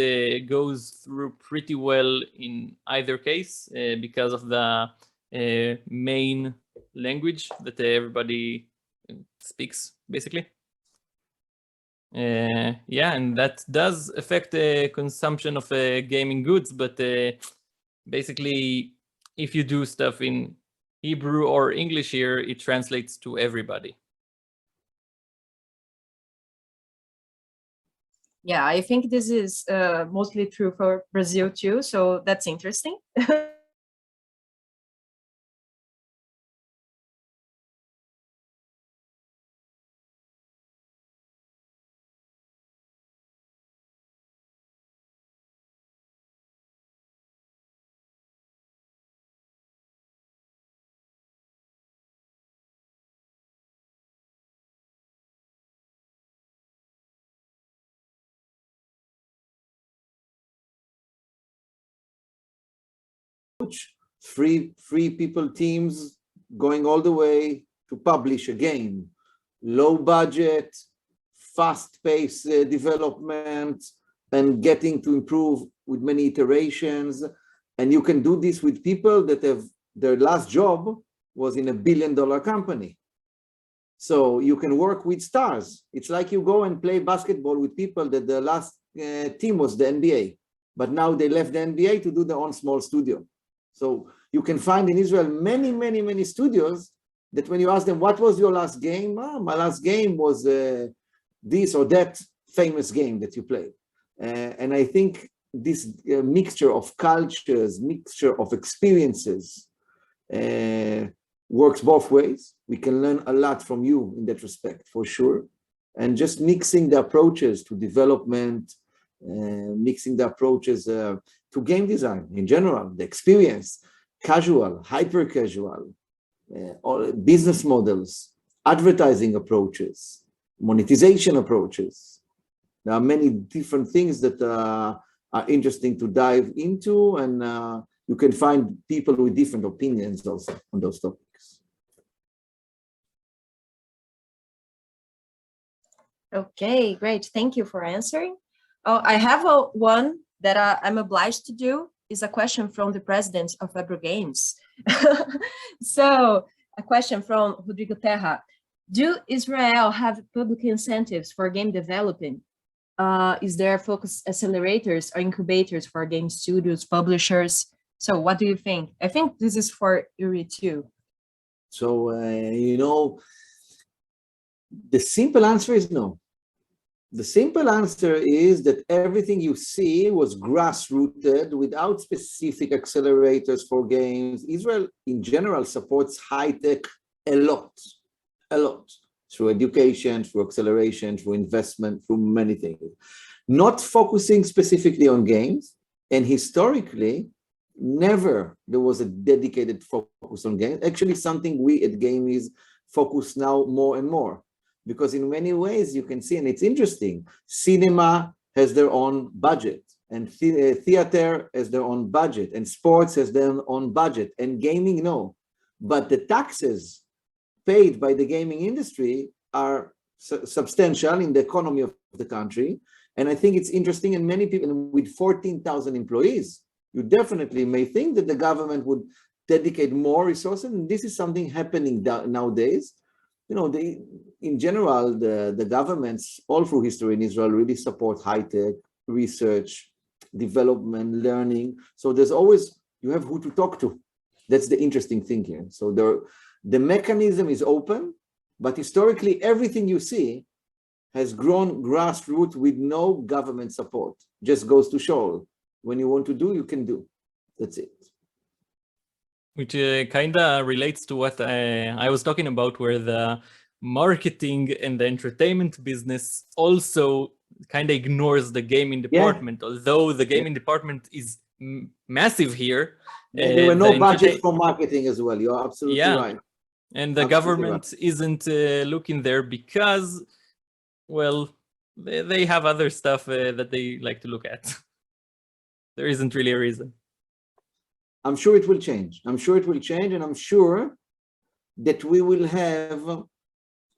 goes through pretty well in either case because of the main language that everybody speaks, basically. Yeah, and that does affect the consumption of gaming goods, but basically, if you do stuff in Hebrew or English here, it translates to everybody. Yeah, I think this is mostly true for Brazil too, so that's interesting. Free people teams going all the way to publish a game. Low budget, fast-paced development, and getting to improve with many iterations. And you can do this with people that have their last job was in $1 billion company. So you can work with stars. It's like you go and play basketball with people that the last team was the NBA, but now they left the NBA to do their own small studio. So you can find in Israel many, many, many studios that when you ask them, what was your last game? Oh, my last game was this or that famous game that you played. And I think this mixture of cultures, mixture of experiences works both ways. We can learn a lot from you in that respect, for sure. And just mixing the approaches to development, mixing the approaches to game design in general, the experience, casual, hyper casual, business models, advertising approaches, monetization approaches. There are many different things that are interesting to dive into, and you can find people with different opinions also on those topics. Okay, great. Thank you for answering. Oh, I have one that I'm obliged to do. Is a question from the president of ApexBrasil Games. So a question from Rodrigo Terra. Do Israel have public incentives for game developing? Is there focus accelerators or incubators for game studios, publishers? So what do you think? I think this is for Uri too. So, you know, the simple answer is no. The simple answer is that everything you see was grassrooted without specific accelerators for games. Israel in general supports high tech a lot, through education, through acceleration, through investment, through many things. Not focusing specifically on games, and historically, never there was a dedicated focus on games. Actually, something we at GameIS focus now more and more. Because in many ways you can see, and it's interesting, cinema has their own budget, and theater has their own budget, and sports has their own budget, and gaming, no. But the taxes paid by the gaming industry are substantial in the economy of the country. And I think it's interesting, and many people, with 14,000 employees, you definitely may think that the government would dedicate more resources, and this is something happening nowadays. You know, in general, the governments all through history in Israel really support high-tech research, development, learning. So there's always, you have who to talk to. That's the interesting thing here. So the mechanism is open, but historically everything you see has grown grassroots with no government support. Just goes to show, when you want to do, you can do. That's it. Which kind of relates to what I was talking about, where the marketing and the entertainment business also kind of ignores the gaming department, although the gaming department is massive here. There were no budget for marketing as well. You're absolutely right. And the government isn't looking there because, well, they have other stuff that they like to look at. There isn't really a reason. I'm sure it will change. I'm sure it will change, and I'm sure that we will have,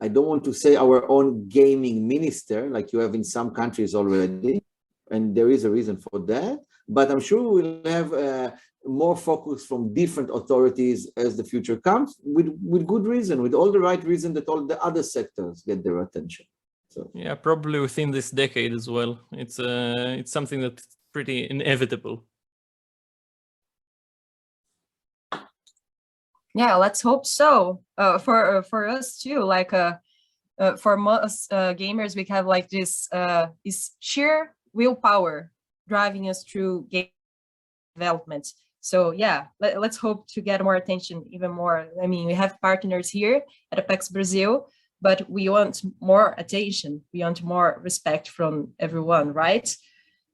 I don't want to say our own gaming minister, like you have in some countries already, and there is a reason for that, but I'm sure we'll have more focus from different authorities as the future comes, with good reason, with all the right reason that all the other sectors get their attention. So yeah, probably within this decade as well. It's something that's pretty inevitable. Yeah, let's hope so. For us too, like for most gamers, we have like this sheer willpower driving us through game development. So yeah, let's hope to get more attention, even more. I mean, we have partners here at ApexBrasil, but we want more attention. We want more respect from everyone, right?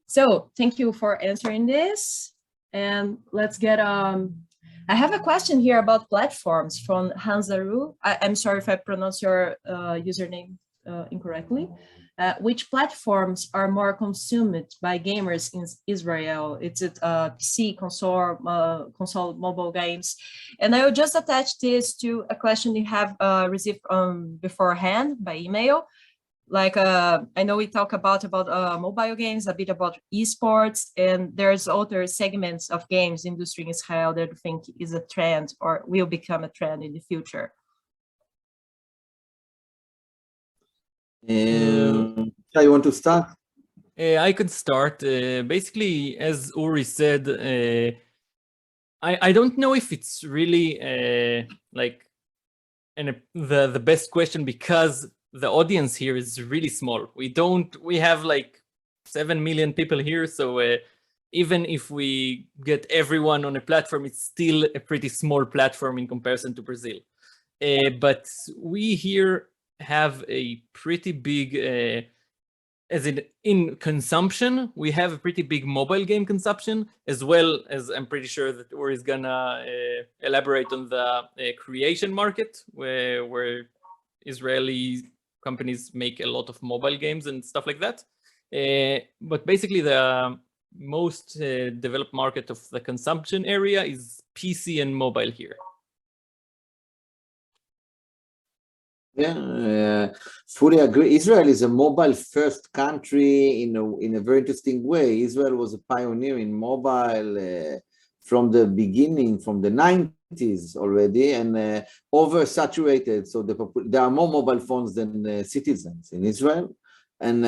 So thank you for answering this, and let's get I have a question here about platforms from Hanzaru. I'm sorry if I pronounce your username incorrectly. Which platforms are more consumed by gamers in Israel? Is it PC, console, mobile games? And I will just attach this to a question you have received beforehand by email. Like, I know we talk about mobile games, a bit about esports, and there's other segments of games industry in Israel that I think is a trend or will become a trend in the future. Shai, you want to start? I could start. Basically, as Uri said, I don't know if it's really like the best question, because the audience here is really small. We have like 7 million people here, so even if we get everyone on a platform, it's still a pretty small platform in comparison to Brazil. But we here have a pretty big, as in consumption, we have a pretty big mobile game consumption, as well as, I'm pretty sure that Uri is gonna elaborate on the creation market, where Israeli companies make a lot of mobile games and stuff like that. But basically the most developed market of the consumption area is PC and mobile here. Yeah, fully agree. Israel is a mobile-first country in a very interesting way. Israel was a pioneer in mobile from the beginning, from the 90s already, and oversaturated. So there are more mobile phones than citizens in Israel, and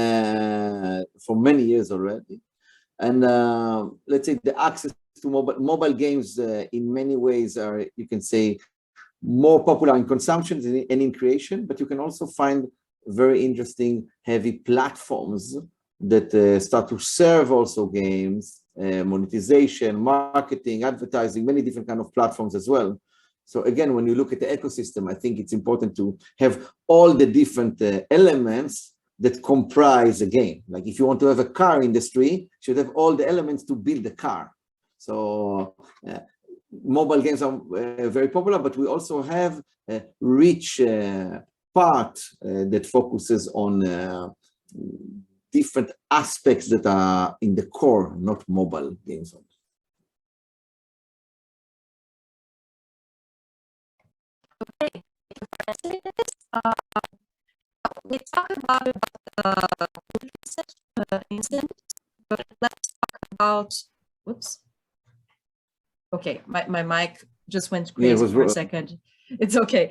for many years already. And let's say the access to mobile games in many ways are, you can say, more popular in consumption and in creation, but you can also find very interesting heavy platforms that start to serve also games, monetization, marketing, advertising, many different kind of platforms as well. So again, when you look at the ecosystem, I think it's important to have all the different elements that comprise a game. Like if you want to have a car industry, you should have all the elements to build a car. So mobile games are very popular, but we also have a rich part that focuses on different aspects that are in the core, not mobile games. Okay, we talked about the incident, but let's talk about, oops. Okay, my mic just went crazy for a second. It's okay.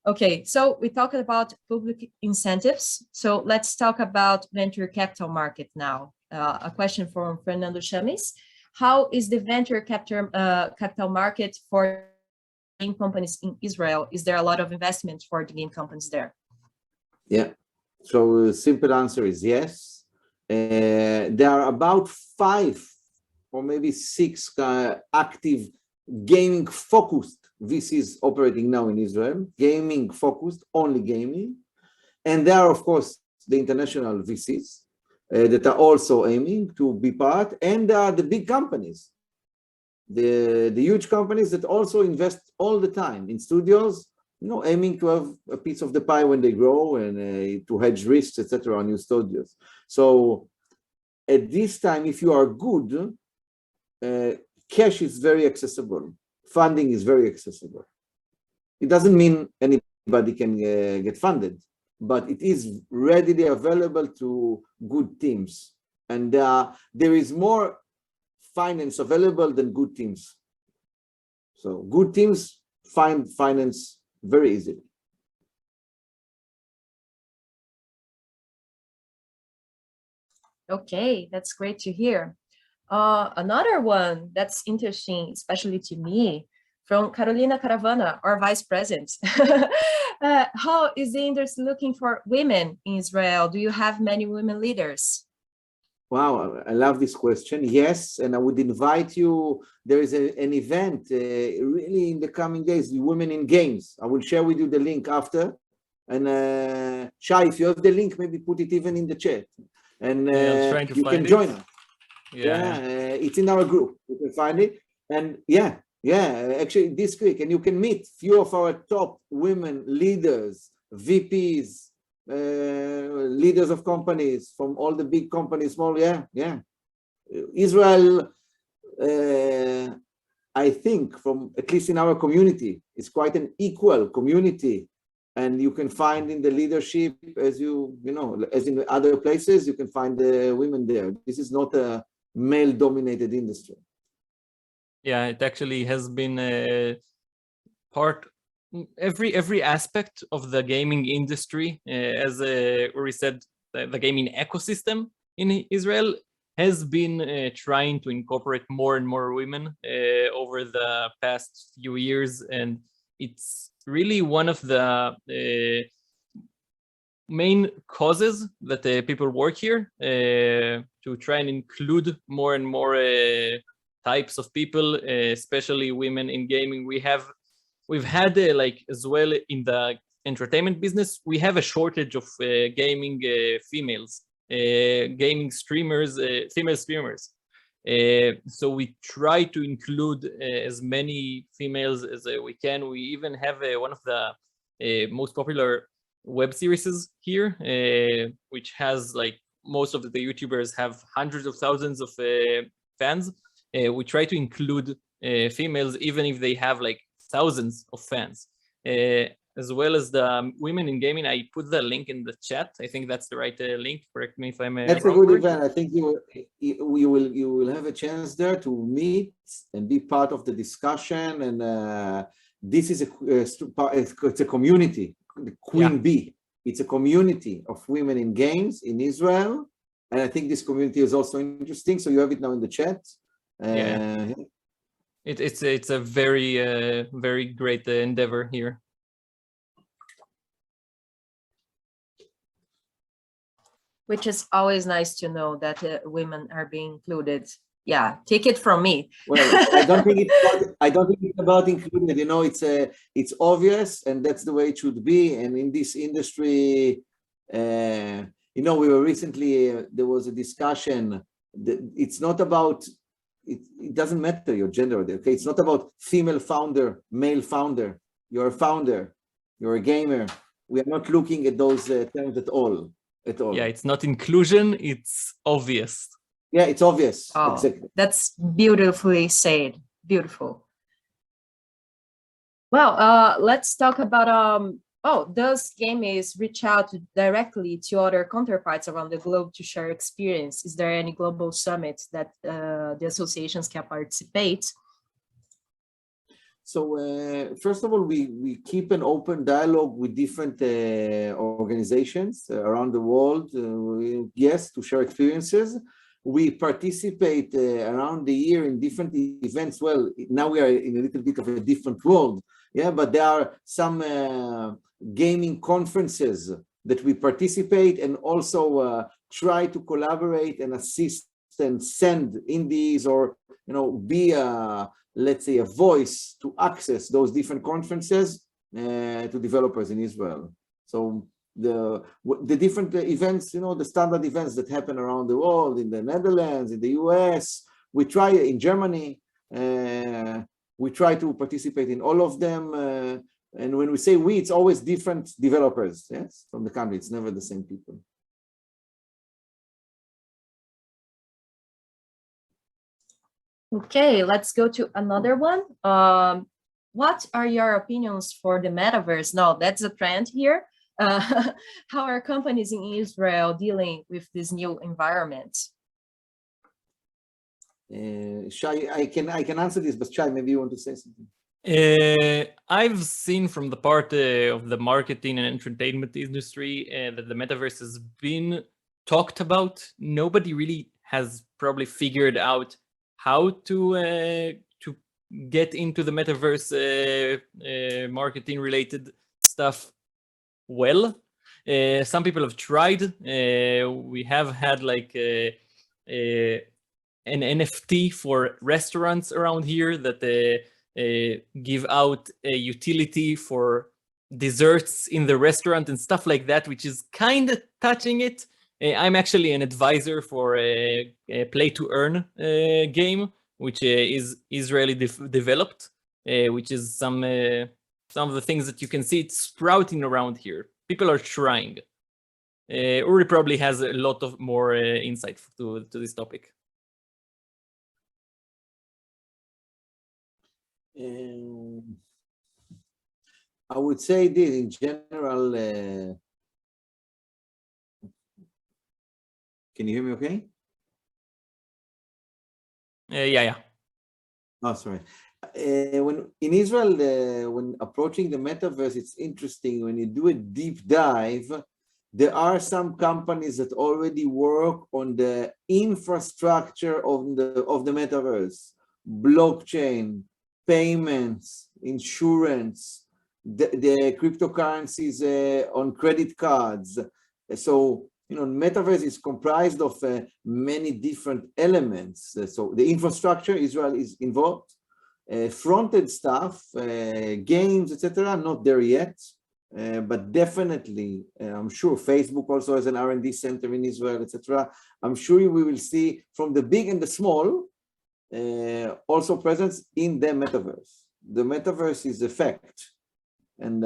Okay, so we talked about public incentives. So let's talk about venture capital market now. A question from Fernando Chamis. How is the venture capital market for game companies in Israel? Is there a lot of investment for the game companies there? Yeah, so the simple answer is yes. There are about 5 or maybe 6 active gaming-focused VCs operating now in Israel, gaming-focused, only gaming. And there are, of course, the international VCs that are also aiming to be part, and there are the big companies, the huge companies that also invest all the time in studios, you know, aiming to have a piece of the pie when they grow and to hedge risks, etc., on new studios. So at this time, if you are good, cash is very accessible. Funding is very accessible. It doesn't mean anybody can get funded, but it is readily available to good teams. And there is more finance available than good teams. So good teams find finance very easily. Okay, that's great to hear. Another one that's interesting, especially to me, from Carolina Caravana, our vice president. How is the industry looking for women in Israel? Do you have many women leaders? Wow, I love this question. Yes, and I would invite you. There is an event really in the coming days, Women in Games. I will share with you the link after. And Shai, if you have the link, maybe put it even in the chat. And you can join us. Yeah, it's in our group. You can find it. And yeah, actually this week, and you can meet few of our top women leaders, VPs, leaders of companies from all the big companies, small, Israel, I think, from at least in our community, is quite an equal community. And you can find in the leadership, as you know, as in other places, you can find the women there. This is not a male-dominated industry. Yeah, it actually has been a part every aspect of the gaming industry, as Uri said, the gaming ecosystem in Israel has been trying to incorporate more and more women over the past few years, and it's really one of the main causes that people work here to try and include more and more types of people, especially women in gaming. We've had like as well in the entertainment business, we have a shortage of gaming females, gaming streamers, female streamers. So we try to include as many females as we can. We even have one of the most popular web series here, which has like most of the YouTubers have hundreds of thousands of fans. We try to include females, even if they have like thousands of fans, as well as the women in gaming. I put the link in the chat. I think that's the right link. Correct me if I'm That's wrong. A good event. I think you will have a chance there to meet and be part of the discussion. And this is it's a community. Queen Bee. It's a community of women in games in Israel, and I think this community is also interesting. So you have it now in the chat. It's a very very great endeavor here. Which is always nice to know that women are being included. Yeah, take it from me. Well, I don't think it's about including. You know, it's obvious, and that's the way it should be. And in this industry, you know, we were recently there was a discussion that it's not about. It doesn't matter your gender. Okay, it's not about female founder, male founder. You're a founder. You're a gamer. We are not looking at those terms at all. Yeah, it's not inclusion. It's obvious. Yeah, it's obvious. Oh, exactly. That's beautifully said. Beautiful. Well, let's talk about does GameIS reach out directly to other counterparts around the globe to share experience? Is there any global summits that the associations can participate? So first of all, we keep an open dialogue with different organizations around the world, yes, to share experiences. We participate around the year in different events. Well, now we are in a little bit of a different world, yeah, but there are some gaming conferences that we participate and also try to collaborate and assist and send indies or, you know, be let's say a voice to access those different conferences to developers in Israel. So the different events, you know, the standard events that happen around the world, in the Netherlands, in the US, we try in Germany, we try to participate in all of them. And when we say we, it's always different developers, yes, from the country. It's never the same people. Okay, let's go to another one. What are your opinions for the metaverse? Now, that's a trend here. How are companies in Israel dealing with this new environment? Shai, I can answer this, but Shai, maybe you want to say something. I've seen from the part of the marketing and entertainment industry that the metaverse has been talked about. Nobody really has probably figured out how to get into the metaverse marketing related stuff well. Some people have tried. We have had like an NFT for restaurants around here that give out a utility for desserts in the restaurant and stuff like that, which is kind of touching it. I'm actually an advisor for a play to earn game, which is Israeli developed, which is some of the things that you can see it's sprouting around here. People are trying. Uri probably has a lot of more insight to this topic. I would say this in general. Can you hear me okay? Yeah. Oh, sorry. when in Israel, when approaching the metaverse, it's interesting. When you do a deep dive, there are some companies that already work on the infrastructure of the metaverse, blockchain, payments, insurance, the cryptocurrencies on credit cards. So, metaverse is comprised of many different elements. So the infrastructure, Israel is involved. Front-end stuff, games, etc., not there yet. But definitely, I'm sure Facebook also has an R&D center in Israel, etc. I'm sure we will see from the big and the small also presence in the metaverse. The metaverse is a fact, and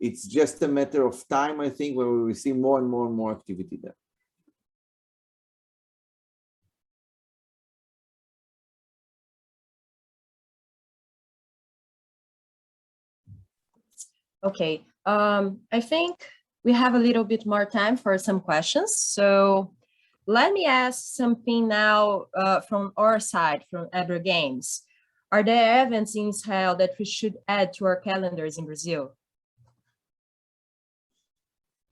it's just a matter of time, I think, where we will see more and more and more activity there. Okay, I think we have a little bit more time for some questions. So let me ask something now from our side, from ApexBrasil Games. Are there events in Israel that we should add to our calendars in Brazil?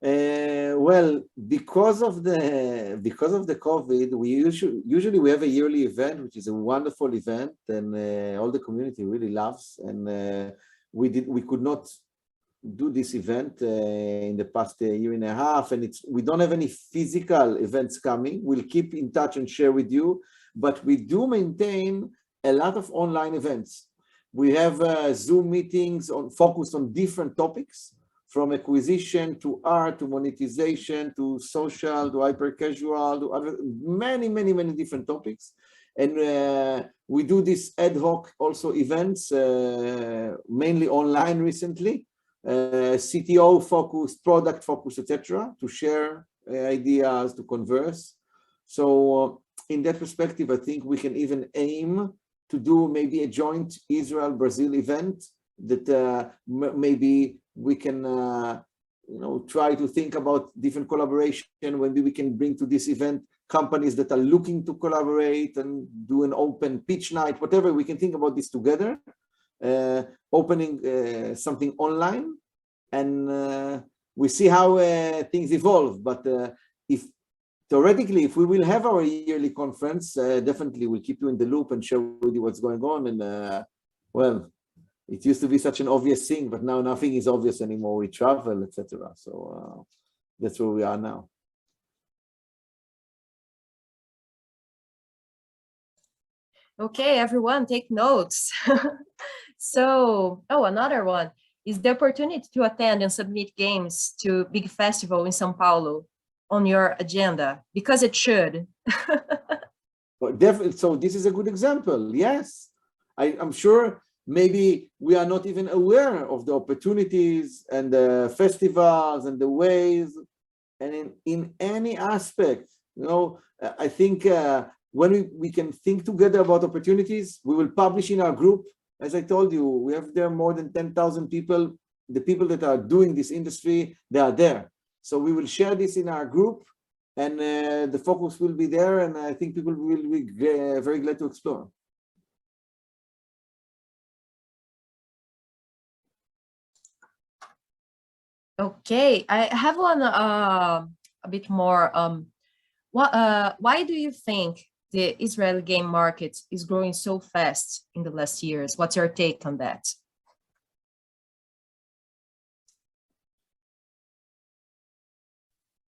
Well, because of the COVID, we usually we have a yearly event, which is a wonderful event, and all the community really loves. And we could not do this event in the past year and a half, and we don't have any physical events coming. We'll keep in touch and share with you, but we do maintain a lot of online events. We have Zoom meetings focused on different topics, from acquisition to art to monetization to social to hyper casual to other many different topics. And we do this ad hoc also events, mainly online recently. CTO focused, product focused, etc., to share ideas, to converse. So in that perspective, I think we can even aim to do maybe a joint Israel-Brazil event that maybe we can try to think about different collaboration. Maybe we can bring to this event companies that are looking to collaborate and do an open pitch night, whatever. We can think about this together. Opening something online, and we see how things evolve. But if theoretically, if we will have our yearly conference, definitely we'll keep you in the loop and share with you what's going on. And well, it used to be such an obvious thing, but now nothing is obvious anymore. We travel, etc. So that's where we are now. Okay, everyone, take notes. So, another one is the opportunity to attend and submit games to big festival in São Paulo on your agenda, because it should. Definitely. So this is a good example. Yes, I'm sure maybe we are not even aware of the opportunities and the festivals and the ways, and in any aspect, I think when we can think together about opportunities, we will publish in our group. As I told you, we have there more than 10,000 people. The people that are doing this industry, they are there. So we will share this in our group, and the focus will be there, and I think people will be very glad to explore. Okay, I have one a bit more. Why do you think the Israeli game market is growing so fast in the last years? What's your take on that?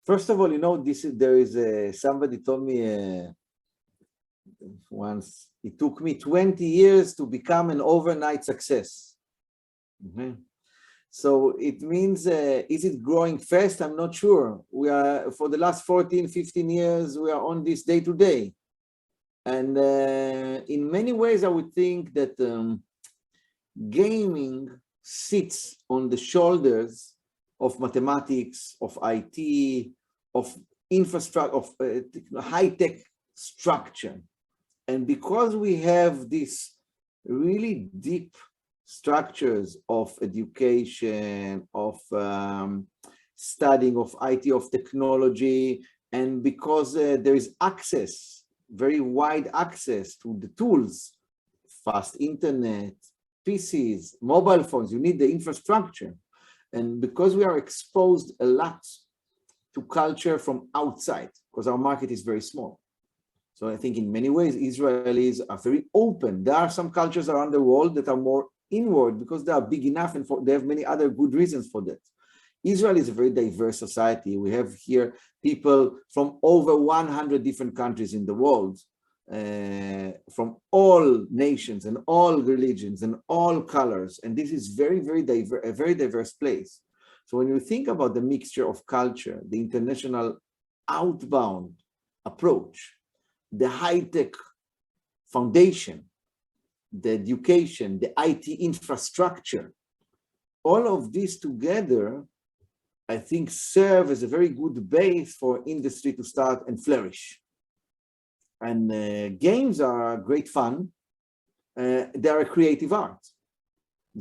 First of all, there is somebody told me once, it took me 20 years to become an overnight success. So it means, is it growing fast? I'm not sure. We are, for the last 14, 15 years, we are on this day to day. And in many ways, I would think that gaming sits on the shoulders of mathematics, of IT, of infrastructure, of high-tech structure. And because we have this really deep structures of education, of studying of IT, of technology, and because there is access, very wide access to the tools, fast internet, PCs, mobile phones, you need the infrastructure. And because we are exposed a lot to culture from outside, because our market is very small. So I think in many ways, Israelis are very open. There are some cultures around the world that are more inward because they are big enough and they have many other good reasons for that. Israel is a very diverse society. We have here people from over 100 different countries in the world, from all nations and all religions and all colors. And this is a very diverse place. So when you think about the mixture of culture, the international outbound approach, the high-tech foundation, the education, the IT infrastructure, all of this together, I think, serve as a very good base for industry to start and flourish. And games are great fun. They are a creative art.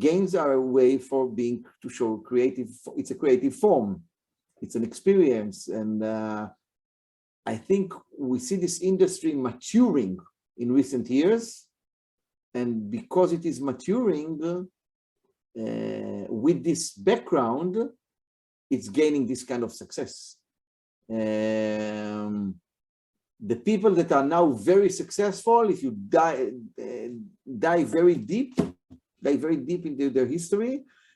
Games are a way for to show creative. It's a creative form. It's an experience. And I think we see this industry maturing in recent years. And because it is maturing, with this background, it's gaining this kind of success. The people that are now very successful, if you dive very deep into their history,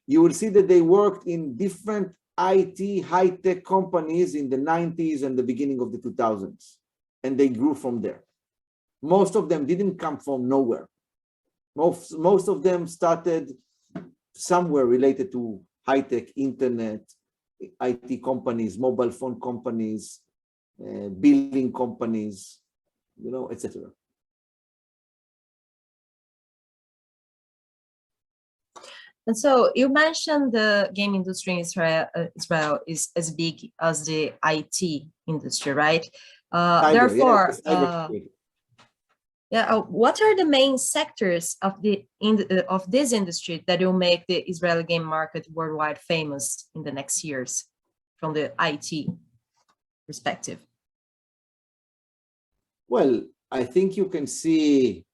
you will see that they worked in different IT high-tech companies in the 90s and the beginning of the 2000s, and they grew from there. Most of them didn't come from nowhere. Most of them started somewhere related to high-tech, internet, IT companies, mobile phone companies, billing companies, etc. And so you mentioned the game industry in Israel is as big as the IT industry, right? Therefore, what are the main sectors of this industry that will make the Israeli game market worldwide famous in the next years from the IT perspective? Well, I think you can see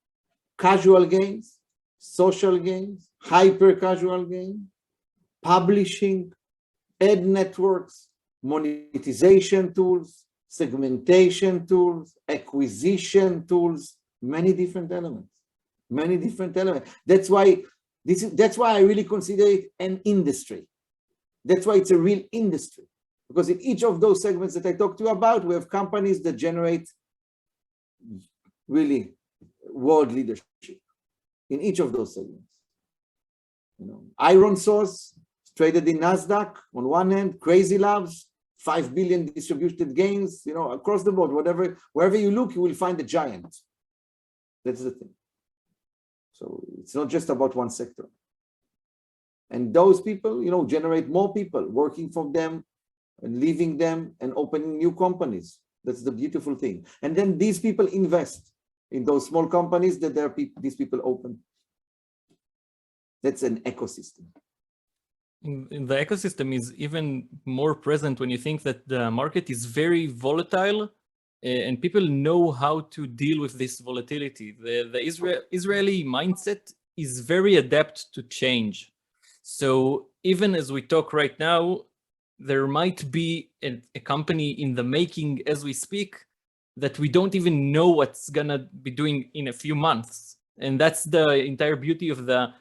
casual games, social games, hyper-casual games, publishing, ad networks, monetization tools, segmentation tools, acquisition tools, many different elements. That's why I really consider it an industry. That's why it's a real industry. Because in each of those segments that I talked to you about, we have companies that generate really world leadership in each of those segments. Iron Source, traded in NASDAQ on one hand, Crazy Labs, 5 billion distributed games, across the board, wherever you look, you will find a giant. That's the thing. So it's not just about one sector. And those people, generate more people working for them and leaving them and opening new companies. That's the beautiful thing. And then these people invest in those small companies that these people open. That's an ecosystem. The ecosystem is even more present when you think that the market is very volatile and people know how to deal with this volatility. The Israeli mindset is very adept to change. So even as we talk right now, there might be a company in the making as we speak that we don't even know what's gonna be doing in a few months. And that's the entire beauty of the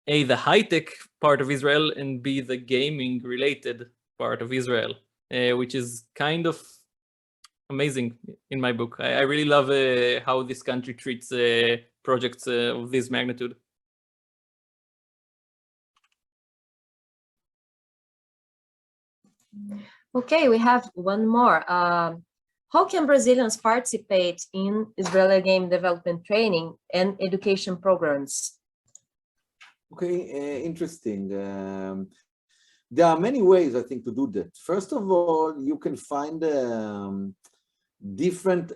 high-tech part of Israel and B, the gaming related part of Israel, which is kind of amazing in my book. I really love how this country treats projects of this magnitude. Okay, we have one more. How can Brazilians participate in Israeli game development training and education programs? Okay, interesting. There are many ways, I think, to do that. First of all, you can find different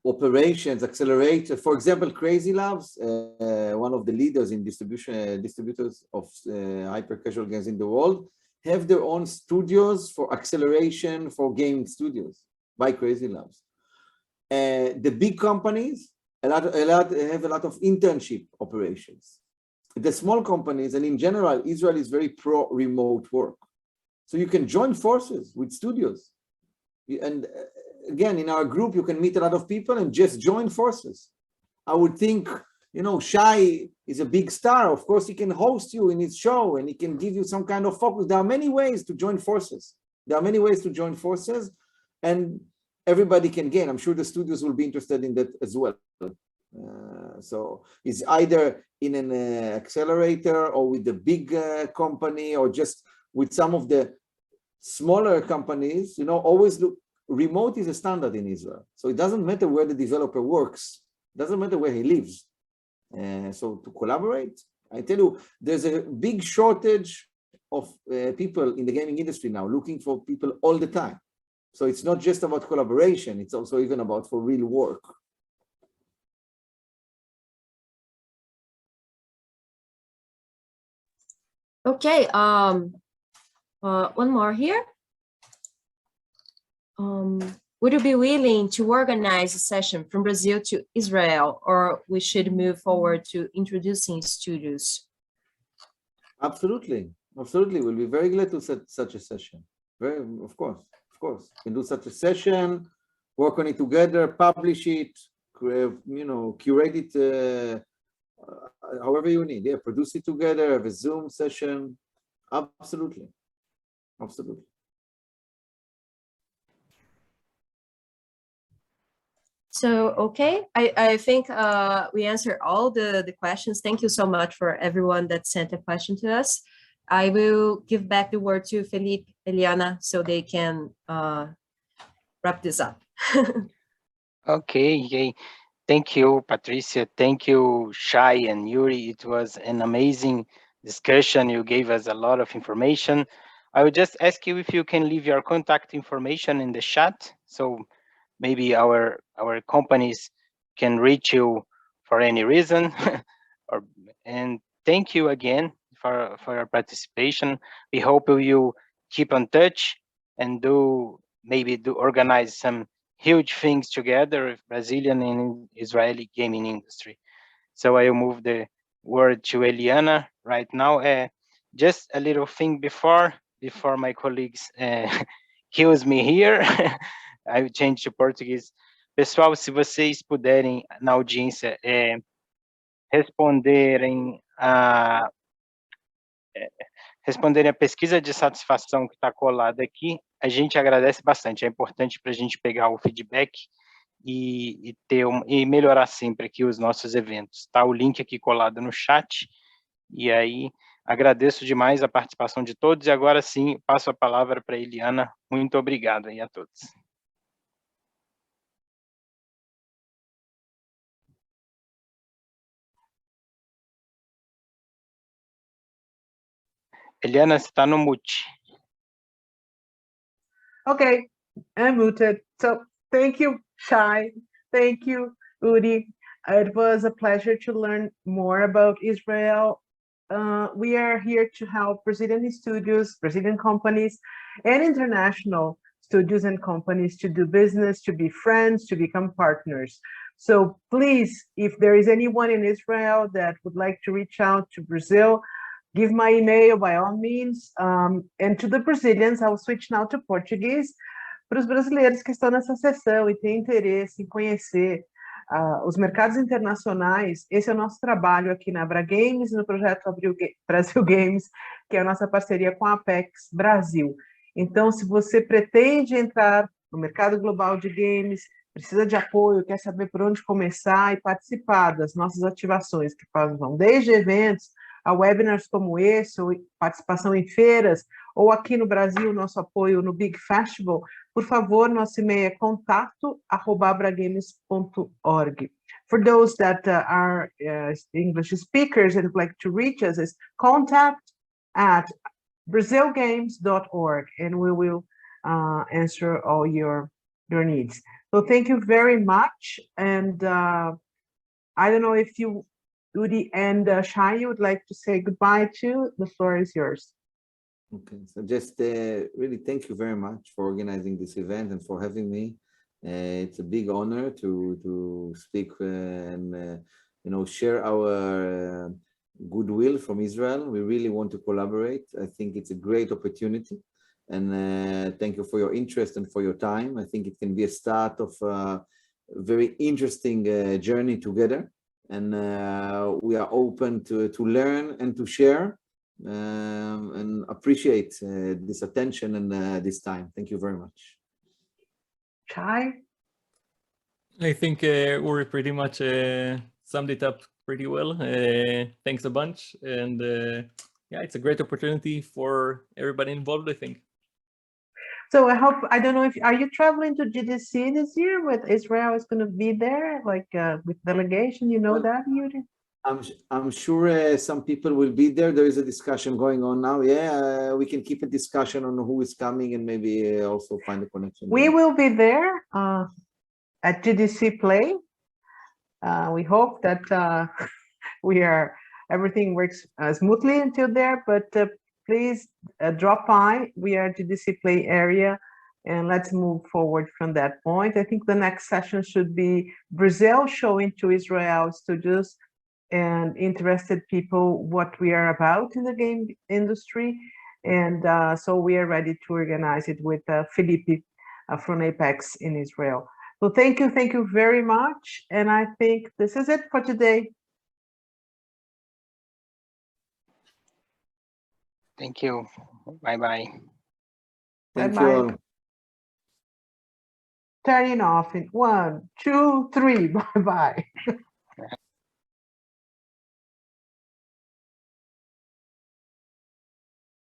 operations, accelerators. For example, Crazy Labs, one of the leaders in distributors of hyper-casual games in the world, have their own studios for acceleration for gaming studios by Crazy Labs. The big companies have a lot of internship operations. The small companies, and in general, Israel is very pro remote work. So you can join forces with studios. And again, in our group, you can meet a lot of people and just join forces. I would think, you know, Shai is a big star. Of course, he can host you in his show and he can give you some kind of focus. There are many ways to join forces. There are many ways to join forces, and everybody can gain. I'm sure the studios will be interested in that as well. So it's either in an accelerator or with the big company, or just with some of the smaller companies. You know, always look, remote is a standard in Israel. So it doesn't matter where the developer works. It doesn't matter where he lives. So to collaborate, I tell you, there's a big shortage of people in the gaming industry now, looking for people all the time. So it's not just about collaboration, it's also even about for real work. Okay, one more here. Would you be willing to organize a session from Brazil to Israel, or we should move forward to introducing studios? Absolutely, absolutely. We'll be very glad to set such a session. Of course. We can do such a session, work on it together, publish it, you know, curate it however you need. Yeah, produce it together, have a Zoom session. Absolutely. Absolutely. So, okay, I think we answered all the questions. Thank you so much for everyone that sent a question to us. I will give back the word to Felipe, Eliana, so they can wrap this up. Okay. Thank you, Patricia. Thank you, Shai and Uri. It was an amazing discussion. You gave us a lot of information. I would just ask you if you can leave your contact information in the chat, so maybe our companies can reach you for any reason. And thank you again for your participation. We hope you keep in touch and maybe organize some huge things together with Brazilian and Israeli gaming industry. So I will move the word to Eliana right now. Just a little thing before my colleagues kills me here, I will change to Portuguese. Pessoal, se vocês puderem na audiência responderem a pesquisa de satisfação que está colada aqui, a gente agradece bastante. É importante para a gente pegar o feedback e melhorar sempre aqui os nossos eventos. Tá o link aqui colado no chat. E aí, agradeço demais a participação de todos. E agora sim, passo a palavra para a Eliana. Muito obrigado aí a todos. Eliana, você está no mute. Okay, I'm muted. So thank you, Shai. Thank you, Uri. It was a pleasure to learn more about Israel. We are here to help Brazilian studios, Brazilian companies, and international studios and companies to do business, to be friends, to become partners. So please, if there is anyone in Israel that would like to reach out to Brazil, give my email by all means. And to the Brazilians, I will switch now to Portuguese. Para os brasileiros que estão nessa sessão e têm interesse em conhecer os mercados internacionais, esse é o nosso trabalho aqui na Abra Games, no projeto Brasil Games, que é a nossa parceria com a ApexBrasil. Então, se você pretende entrar no mercado global de games, precisa de apoio, quer saber por onde começar e participar das nossas ativações, que vão desde eventos, a webinars como esse, ou participação em feiras, ou aqui no Brasil, nosso apoio no Big Festival, por favor, nosso e-mail é contato@abragames.org. For those that are English speakers and would like to reach us, is contact@brazilgames.org, and we will answer all your needs. So thank you very much, and I don't know if you, Uri and Shai, you would like to say goodbye to. The floor is yours. Okay, so just really thank you very much for organizing this event and for having me. It's a big honor to speak and share our goodwill from Israel. We really want to collaborate. I think it's a great opportunity, and thank you for your interest and for your time. I think it can be a start of a very interesting journey together, and we are open to learn and to share, and appreciate this attention and this time. Thank you very much. Shai? I think Uri pretty much summed it up pretty well. Thanks a bunch. And yeah, it's a great opportunity for everybody involved, I think. So I don't know are you traveling to GDC this year with Israel is going to be there, like with delegation, you know that, Yuri? I'm sure some people will be there. There is a discussion going on now. Yeah, we can keep a discussion on who is coming and maybe also find a connection. We will be there at GDC Play. We hope that everything works smoothly until there, but please drop by. We are at GDC Play area, and let's move forward from that point. I think the next session should be Brazil, showing to Israel studios and interested people what we are about in the game industry. And so we are ready to organize it with Felipe from Apex in Israel. So thank you very much. And I think this is it for today. Thank you. Bye-bye. Thank you all. Turning off in 1, 2, 3. Bye-bye.